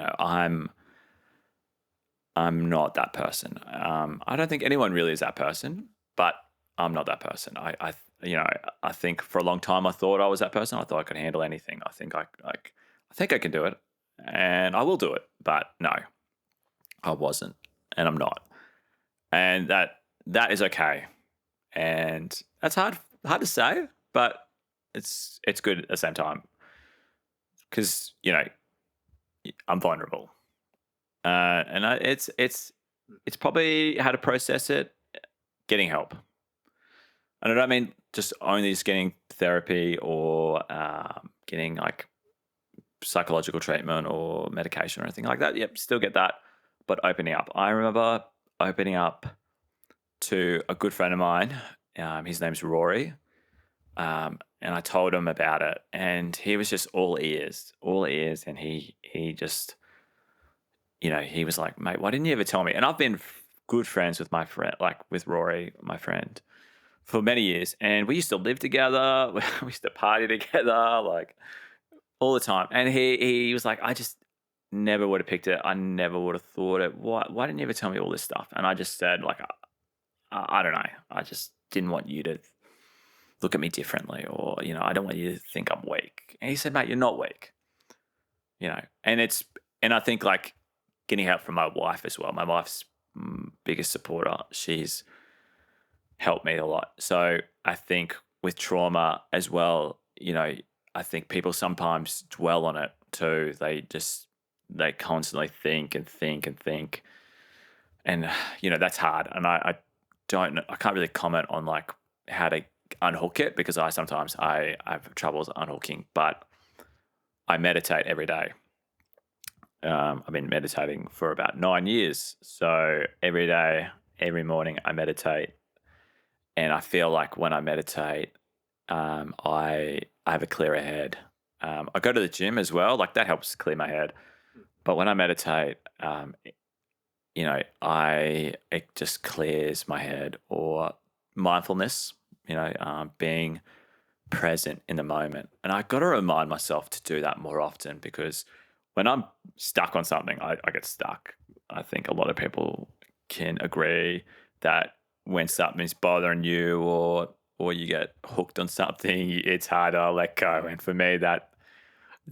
I'm not that person. I don't think anyone really is that person, but I'm not that person. I think for a long time I thought I was that person. I thought I could handle anything. I think I can do it, and I will do it. But no, I wasn't, and I'm not, and that is okay. And that's hard to say, but it's good at the same time, because I'm vulnerable, and it's probably how to process it. Getting help, and I don't mean just only getting therapy or getting like psychological treatment or medication or anything like that. Yep, still get that, but opening up. I remember opening up to a good friend of mine. His name's Rory. And I told him about it, and he was just all ears. And he just, he was like, mate, why didn't you ever tell me? And I've been good friends with my friend, like with Rory, my friend, for many years. And we used to live together. We used to party together, like all the time. And he was like, I just never would have picked it. I never would have thought it. Why didn't you ever tell me all this stuff? And I just said, like, I don't know. I just didn't want you to look at me differently, or, I don't want you to think I'm weak. And he said, mate, you're not weak. And I think like getting help from my wife as well. My wife's biggest supporter. She's helped me a lot. So I think with trauma as well, I think people sometimes dwell on it too. They constantly think and think and think. And, that's hard. And I can't really comment on like how to unhook it, because I have troubles unhooking, but I meditate every day. I've been meditating for about 9 years. So every day, every morning I meditate, and I feel like when I meditate, I have a clearer head. I go to the gym as well. Like that helps clear my head. But when I meditate, it just clears my head. Or mindfulness, being present in the moment. And I got to remind myself to do that more often, because when I'm stuck on something, I get stuck. I think a lot of people can agree that when something's bothering you or or you get hooked on something, it's harder to let go. And for me, that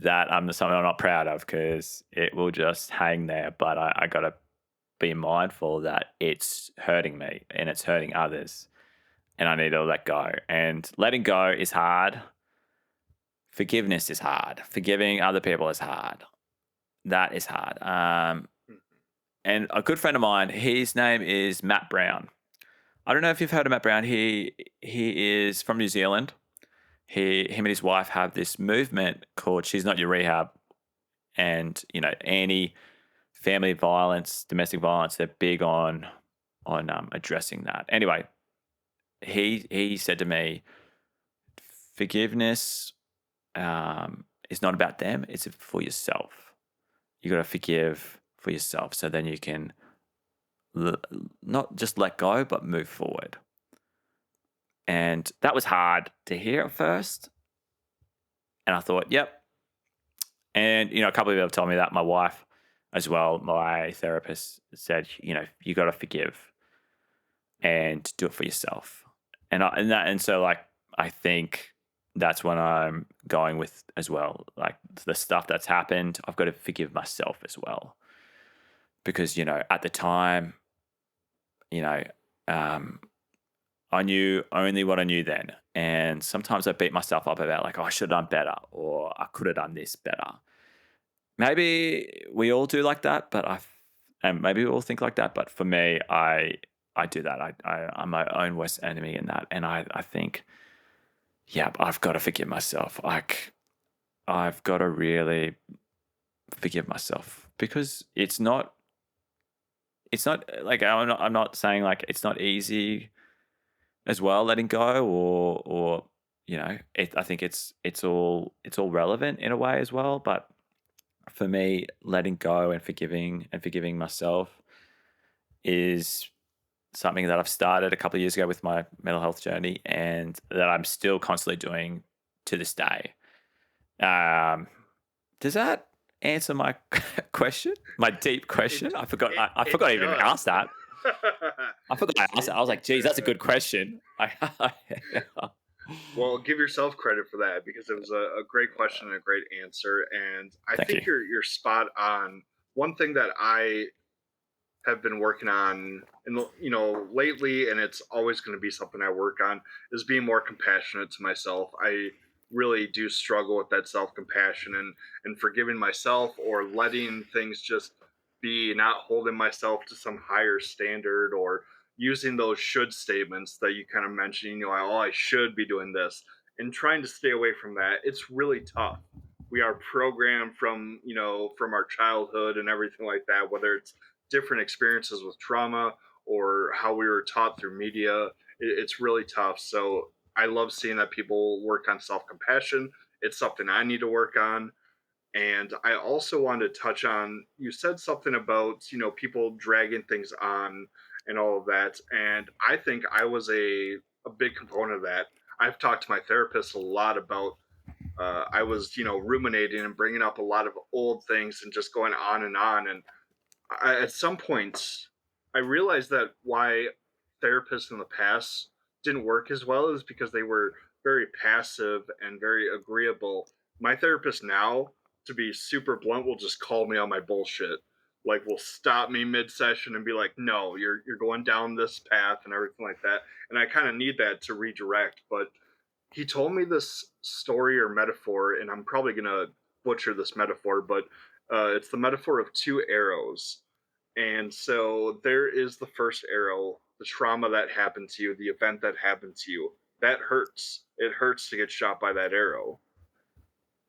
something I'm not proud of because it will just hang there. But I got to be mindful that it's hurting me and it's hurting others, and I need to let go. And letting go is hard. Forgiveness is hard. Forgiving other people is hard. That is hard. And a good friend of mine, his name is Matt Brown. I don't know if you've heard of Matt Brown. He is from New Zealand. Him and his wife have this movement called She's Not Your Rehab. And, any family violence, domestic violence, they're big on addressing that. Anyway, he said to me, forgiveness is not about them, it's for yourself. You got to forgive for yourself so then you can not just let go, but move forward. And that was hard to hear at first. And I thought, yep. And, a couple of people have told me that. My wife as well, my therapist said, you got to forgive and do it for yourself. And so I think that's what I'm going with as well. Like the stuff that's happened, I've got to forgive myself as well. Because, at the time, I knew only what I knew then. And sometimes I beat myself up about I should have done better, or I could have done this better. Maybe we all do like that, and maybe we all think like that. But for me, I do that. I'm my own worst enemy in that. And I think, I've got to forgive myself. I've got to really forgive myself because it's not I'm not saying it's not easy as well, letting go or I think it's all relevant in a way as well. But for me, letting go and forgiving myself is something that I've started a couple of years ago with my mental health journey, and that I'm still constantly doing to this day. Does that answer my question? My deep question? I forgot I even asked that. I forgot I asked that. I was like, geez, that's a good question. Well, give yourself credit for that because it was a great question and a great answer. And I think you're spot on. One thing that I have been working on, and lately, and it's always going to be something I work on, is being more compassionate to myself. I really do struggle with that self-compassion and forgiving myself or letting things just be, not holding myself to some higher standard or using those should statements that you kind of mentioned, I should be doing this, and trying to stay away from that. It's really tough. We are programmed from our childhood and everything like that, whether it's different experiences with trauma or how we were taught through media. It's really tough. So I love seeing that people work on self-compassion. It's something I need to work on. And I also wanted to touch on, you said something about, people dragging things on and all of that. And I think I was a big component of that. I've talked to my therapist a lot about, I was, ruminating and bringing up a lot of old things and just going on. And at some points, I realized that why therapists in the past didn't work as well is because they were very passive and very agreeable. My therapist now, to be super blunt, will just call me on my bullshit. Will stop me mid-session and be like, no, you're going down this path and everything like that. And I kind of need that to redirect. But he told me this story or metaphor, and I'm probably going to butcher this metaphor, but it's the metaphor of two arrows. And so there is the first arrow, the trauma that happened to you, the event that happened to you. That hurts. It hurts to get shot by that arrow.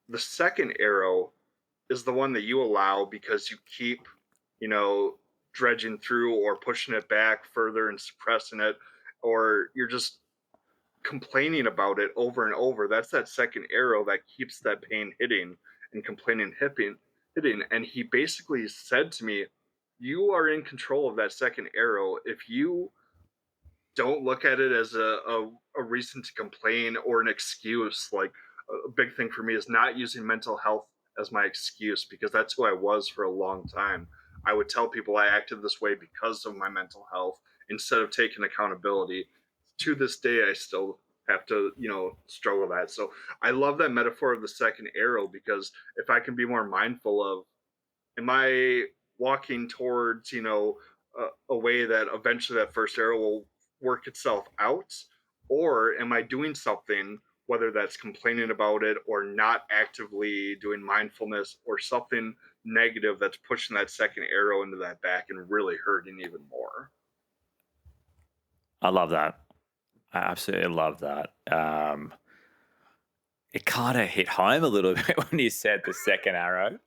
The second arrow is the one that you allow because you keep, dredging through or pushing it back further and suppressing it, or you're just complaining about it over and over. That's that second arrow that keeps that pain hitting and complaining hitting. And he basically said to me, you are in control of that second arrow. If you don't look at it as a reason to complain or an excuse, a big thing for me is not using mental health as my excuse, because that's who I was for a long time. I would tell people I acted this way because of my mental health instead of taking accountability. To this day, I still have to, struggle that. So I love that metaphor of the second arrow, because if I can be more mindful of, am I walking towards, a way that eventually that first arrow will work itself out, or am I doing something, whether that's complaining about it or not actively doing mindfulness or something negative that's pushing that second arrow into that back and really hurting even more. I love that. I absolutely love that. It kind of hit home a little bit when you said the second arrow,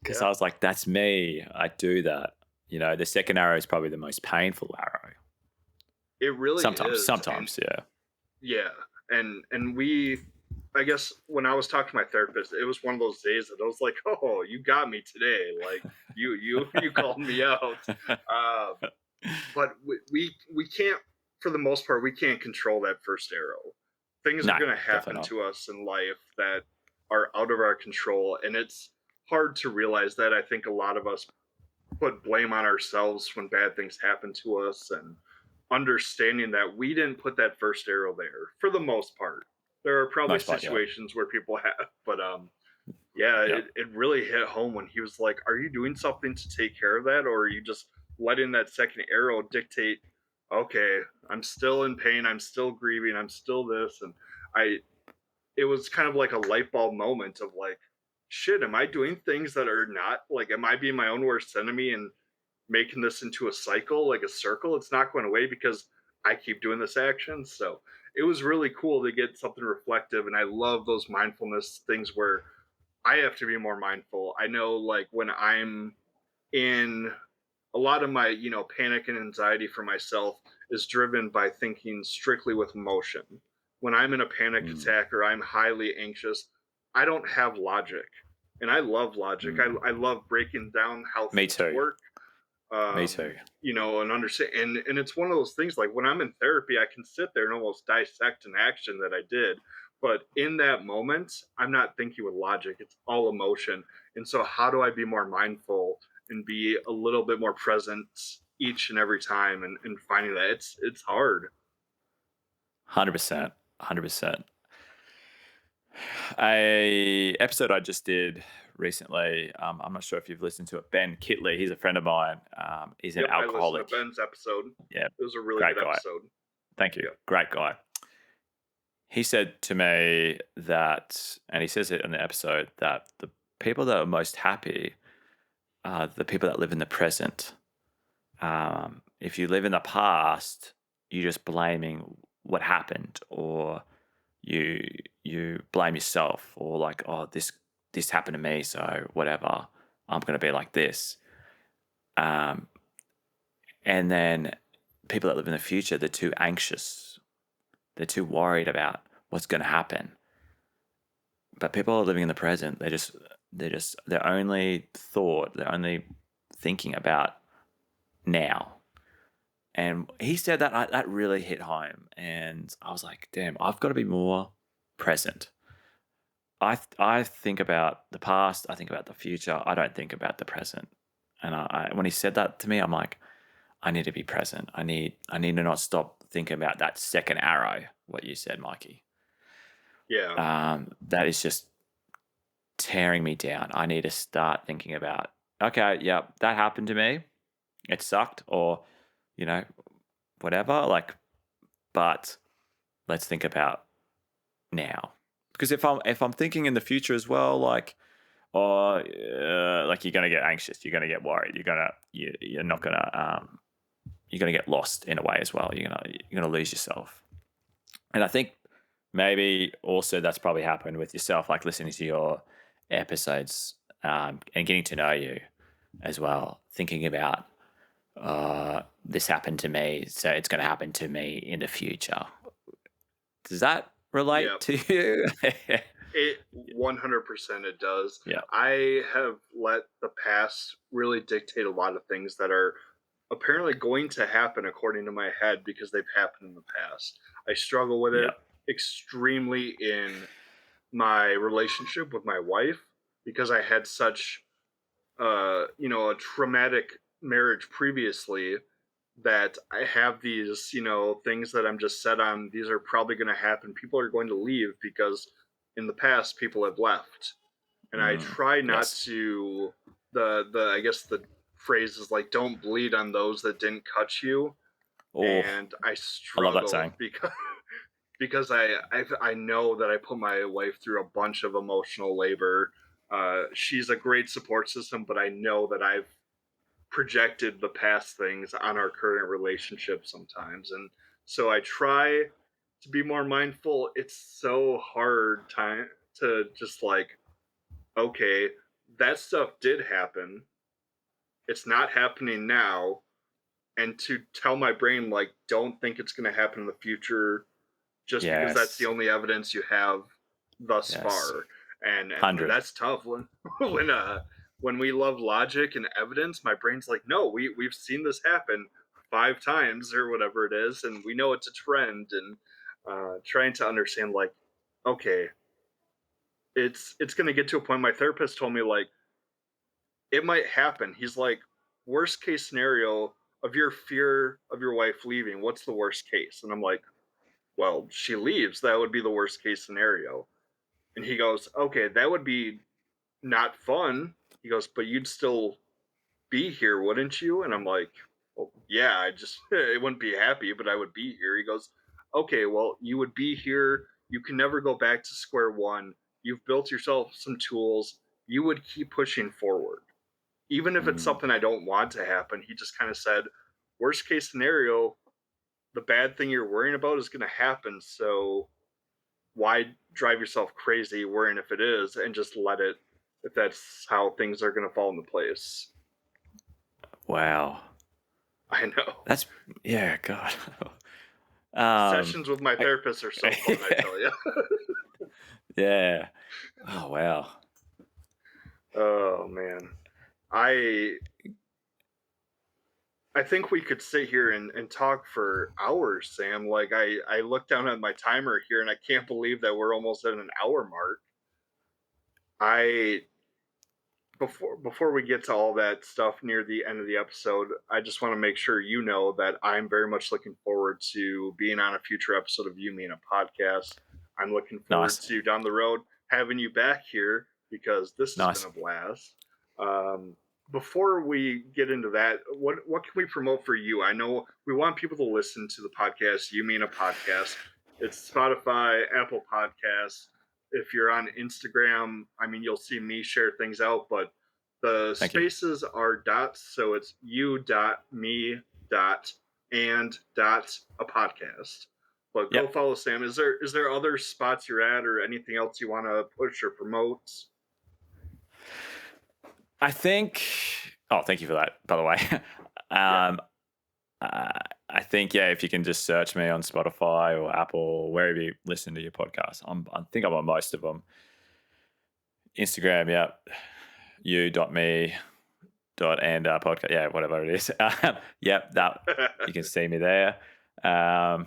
because I Yeah, was like, that's me. I do that. The second arrow is probably the most painful arrow. it really is. And Sometimes, yeah. yeah, and we, I guess when I was talking to my therapist, it was one of those days that I was like, "Oh, you got me today! Like you called me out." Uh, but we can't, for the most part, we can't control that first arrow. Things are No, going to happen definitely not. to us in life that are out of our control, and it's hard to realize that. I think a lot of us put blame on ourselves when bad things happen to us, and understanding that we didn't put that first arrow there for the most part. There are probably Most part, yeah. situations where people have, but yeah, Yeah. it really hit home when he was like, "Are you doing something to take care of that, or are you just letting that second arrow dictate? Okay, I'm still in pain, I'm still grieving, I'm still this." And I, it was kind of like a light bulb moment of like, shit, am I doing things that are not like, am I being my own worst enemy and making this into a cycle, like a circle? It's not going away because I keep doing this action. So it was really cool to get something reflective. And I love those mindfulness things where I have to be more mindful. I know, like, when I'm in a lot of my, panic and anxiety for myself is driven by thinking strictly with emotion. When I'm in a panic Mm, attack or I'm highly anxious, I don't have logic. And I love logic. mm. I love breaking down how Me things too. work, Me too. and understand. And it's one of those things, like when I'm in therapy, I can sit there and almost dissect an action that I did. But in that moment, I'm not thinking with logic, it's all emotion. And so, how do I be more mindful and be a little bit more present each and every time, and finding that it's hard. 100%. 100%. A episode I just did recently. I'm not sure if you've listened to it. Ben Kitley, he's a friend of mine. He's an Yep, I listened alcoholic. to Ben's episode. Yeah, It was a really great good guy. episode. Thank you. Yep. Great guy. He said to me that, and he says it in the episode, that the people that are most happy are the people that live in the present. If you live in the past, you're just blaming what happened, or you blame yourself, or like, oh, this happened to me, so whatever, I'm gonna be like this. Um, and then people that live in the future, they're too anxious, they're too worried about what's going to happen. But people are living in the present. Their only thought, they're only thinking about now. And he said that that really hit home, and I was like, damn, I've got to be more present. I think about the past, I think about the future. I don't think about the present. And when he said that to me, I'm like, I need to be present. I need to not stop thinking about that second arrow. What you said, Mikey. Yeah. That is just tearing me down. I need to start thinking about, okay, yeah, that happened to me. It sucked, or whatever. Like, but let's think about now. Because if I'm thinking in the future as well, like, or like, you're gonna get anxious, you're gonna get worried, you're not gonna you're gonna get lost in a way as well. You're gonna lose yourself. And I think maybe also that's probably happened with yourself, like listening to your episodes, and getting to know you as well, thinking about this happened to me, so it's going to happen to me in the future. Does that relate Yep. to you? It 100% it does. Yeah. I have let the past really dictate a lot of things that are apparently going to happen according to my head because they've happened in the past. I struggle with it extremely in my relationship with my wife because I had such a traumatic marriage previously. that I have these, things that I'm just set on. These are probably going to happen. People are going to leave because in the past people have left, and I Mm, try not yes. to. The I guess the phrase is like, don't bleed on those that didn't cut you, Oh, and I I love that struggle saying. because I know that I put my wife through a bunch of emotional labor. She's a great support system, but I know that I've projected the past things on our current relationship sometimes, and so I try to be more mindful. It's so hard time to just like, okay, that stuff did happen. It's not happening now, and to tell my brain like, don't think it's going to happen in the future just because that's the Yes. only evidence you have thus Yes. far. And 100. that's tough when when uh when we love logic and evidence. My brain's like, no, we've seen this happen 5 times or whatever it is, and we know it's a trend. And trying to understand like, okay, it's gonna get to a point. My therapist told me like, it might happen. He's like, worst case scenario of your fear of your wife leaving, what's the worst case? And I'm like, well, she leaves. That would be the worst case scenario. And he goes, okay, that would be not fun. He goes, but you'd still be here, wouldn't you? And I'm like, well, yeah, I just, it wouldn't be happy, but I would be here. He goes, okay, well, you would be here. You can never go back to square one. You've built yourself some tools. You would keep pushing forward. Even if it's Mm, something I don't want to happen, he just kind of said, worst case scenario, the bad thing you're worrying about is going to happen. So why drive yourself crazy worrying if it is, and just let it, if that's how things are going to fall into place. wow. I know. That's, yeah, God. Sessions with my I, therapist are so fun, I tell you. yeah. Oh, wow. Oh man, I I think we could sit here and talk for hours, Sam. Like I look down at my timer here and I can't believe that we're almost at an hour mark. I before we get to all that stuff near the end of the episode, I just want to make sure you know that I'm very much looking forward to being on a future episode of You Mean a Podcast. I'm looking forward Nice. to down the road having you back here because this has been Nice. a blast. Um, Before we get into that, what can we promote for you? I know we want people to listen to the podcast. You Mean a Podcast. It's Spotify, Apple Podcasts. If you're on Instagram, I mean, you'll see me share things out, but the Thank you. spaces are dots, so it's you.me.and a podcast. But go Yep. follow Sam. Is there other spots you're at or anything else you want to push or promote? I think, oh, thank you for that, by the way. Yeah. I think, yeah, if you can just search me on Spotify or Apple, or wherever you listen to your podcast, I think I'm on most of them. Instagram, yeah, you.me.and podcast, yeah, whatever it is. Yep, that you can see me there. I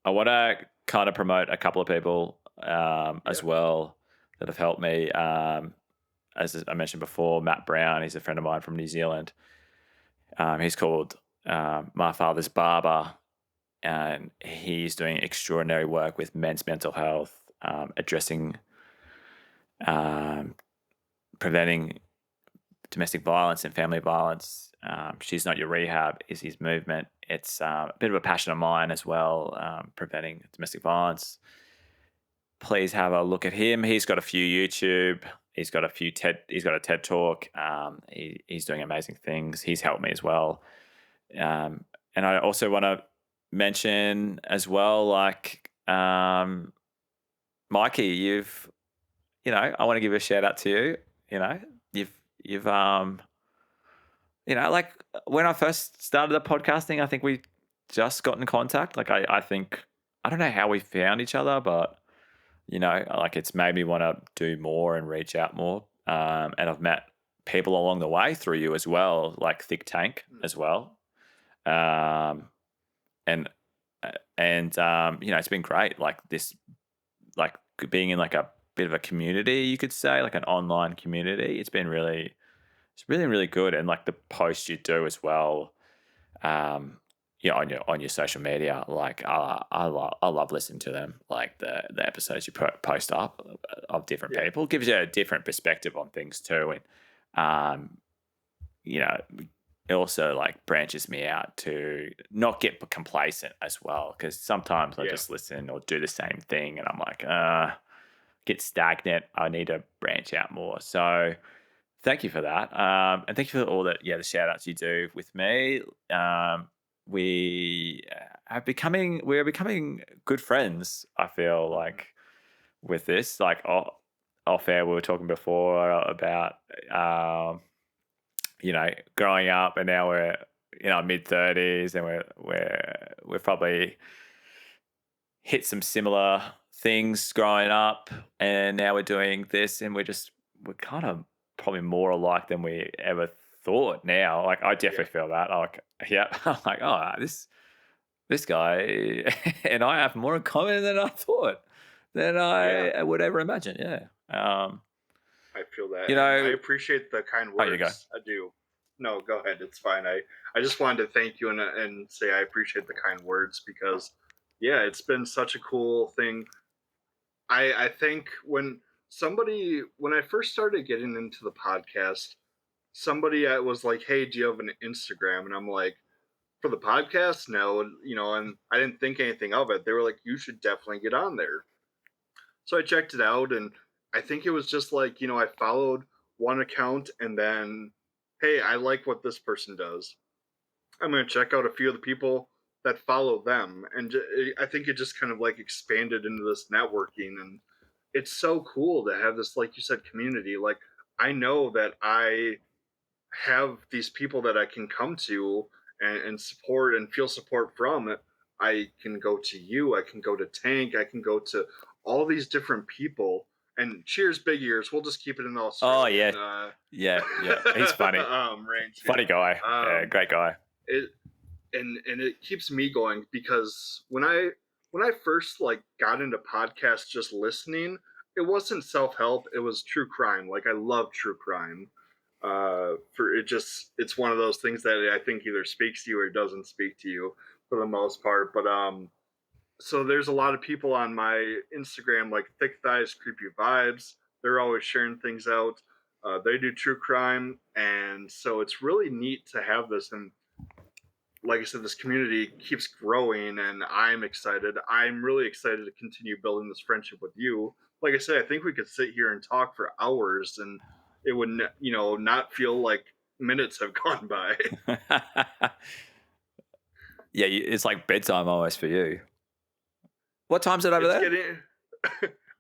want to kind of promote a couple of people as well that have helped me. As I mentioned before, Matt Brown, he's a friend of mine from New Zealand. He's called My Father's Barber, and he's doing extraordinary work with men's mental health, addressing, preventing domestic violence and family violence. She's Not Your Rehab is his movement. It's a bit of a passion of mine as well, preventing domestic violence. Please have a look at him. He's got a few YouTube. He's got a few TED. He's got a TED talk. He's doing amazing things. He's helped me as well. And I also want to mention as well, like Mikey, I want to give a shout out to you. You've like when I first started the podcasting, I think we just got in contact. Like I think I don't know how we found each other, but like it's made me want to do more and reach out more. And I've met people along the way through you as well, like Thick Tank as well. And it's been great. Like this, like being in like a bit of a community, you could say, like an online community. It's really, really good. And like the posts you do as well, on your social media. Like I love listening to them. Like the episodes you post up of different people gives you a different perspective on things too, and it also like branches me out to not get complacent as well, because sometimes I just listen or do the same thing and I'm like get stagnant. I need to branch out more. So thank you for that, and thank you for all the shout outs you do with me. We're becoming good friends, I feel like, with this. Like off air we were talking before about growing up, and now we're in our mid-30s, and we've probably hit some similar things growing up, and now we're doing this, and we're kind of probably more alike than we ever thought now. Like I definitely feel that. Like, I'm like, oh, this guy and I have more in common than I thought, than I would ever imagine. Yeah. I feel that. You know, I appreciate the kind words. You go. I do. No, go ahead. It's fine. I just wanted to thank you and say I appreciate the kind words, because it's been such a cool thing. I think when I first started getting into the podcast, somebody was like, "Hey, do you have an Instagram?" And I'm like, "For the podcast, no." And I didn't think anything of it. They were like, "You should definitely get on there." So I checked it out, and I think it was just like, I followed one account, and then, hey, I like what this person does. I'm going to check out a few of the people that follow them. And I think it just kind of like expanded into this networking. And it's so cool to have this, like you said, community. Like, I know that I have these people that I can come to and support and feel support from. I can go to you, I can go to Tank, I can go to all these different people. And cheers, Big Ears. We'll just keep it in Australian. Oh yeah. He's funny. Range. Funny guy. Great guy. It keeps me going, because when I first like got into podcasts, just listening, it wasn't self-help. It was true crime. Like, I love true crime. It's one of those things that I think either speaks to you or doesn't speak to you for the most part. But so there's a lot of people on my Instagram, like Thick Thighs Creepy Vibes. They're always sharing things out. They do true crime, and so it's really neat to have this. And like I said, this community keeps growing, and I'm excited. I'm really excited to continue building this friendship with you. Like I said, I think we could sit here and talk for hours, and it would, not feel like minutes have gone by. Yeah, it's like bedtime almost for you. What time's it over there?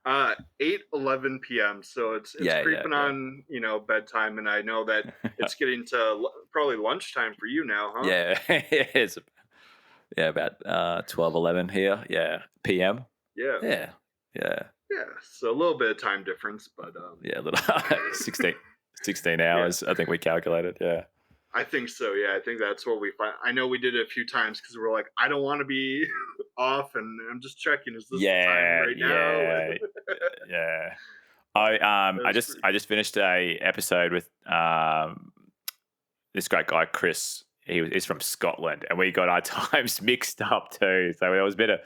8:11 p.m. So it's creeping on, bedtime, and I know that it's getting to probably lunchtime for you now, huh? Yeah, it's about 12:11 here. Yeah, p.m. Yeah. So a little bit of time difference, but a little 16 hours. I think we calculated. Yeah. I think so. Yeah, I think that's what we find. I know we did it a few times because we're like, I don't want to be off, and I'm just checking. Is this the time right now? Yeah. I just finished a episode with this great guy Chris. He's from Scotland, and we got our times mixed up too. So there was a bit of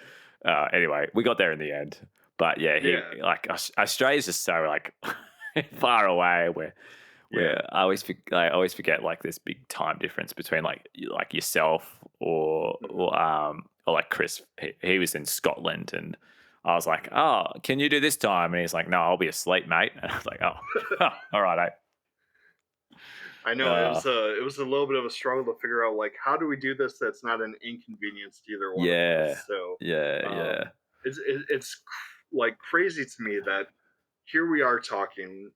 anyway. We got there in the end, but like Australia's just so like far away. I always forget like this big time difference between like yourself or like Chris. He was in Scotland, and I was like, "Oh, can you do this time?" And he's like, "No, I'll be asleep, mate." And I was like, "Oh, all right." I know it was a little bit of a struggle to figure out, like, how do we do this that's not an inconvenience to either one of us. So it's like crazy to me that here we are talking.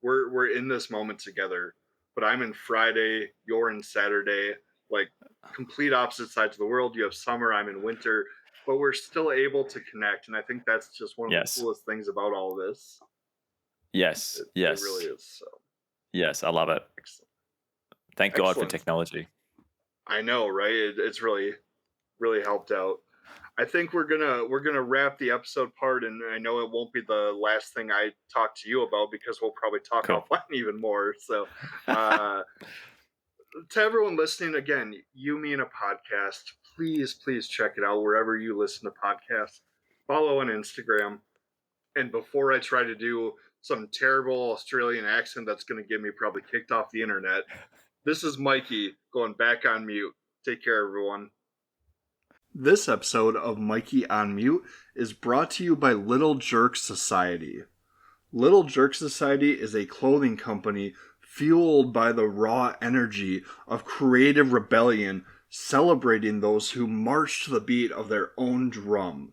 We're in this moment together, but I'm in Friday, you're in Saturday, like complete opposite sides of the world. You have summer, I'm in winter, but we're still able to connect, and I think that's just one of the coolest things about all this. Yes, it really is. So yes, I love it. Excellent. Thank God for technology. I know, right? It's really helped out. I think we're gonna wrap the episode part, and I know it won't be the last thing I talk to you about, because we'll probably talk offline even more. So to everyone listening, again, You Me in a Podcast, please check it out wherever you listen to podcasts. Follow on Instagram. And before I try to do some terrible Australian accent that's going to get me probably kicked off the internet, this is Mikey going back on mute. Take care, everyone. This episode of Mikey on Mute is brought to you by Little Jerk Society. Little Jerk Society is a clothing company fueled by the raw energy of creative rebellion, celebrating those who march to the beat of their own drum.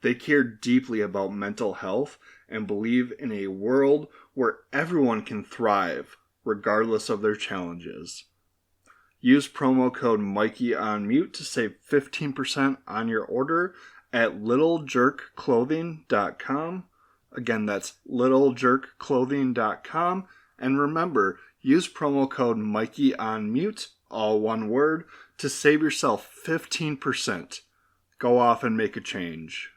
They care deeply about mental health and believe in a world where everyone can thrive, regardless of their challenges. Use promo code MikeyOnMute to save 15% on your order at littlejerkclothing.com. Again, that's littlejerkclothing.com. And remember, use promo code MikeyOnMute, all one word, to save yourself 15%. Go off and make a change.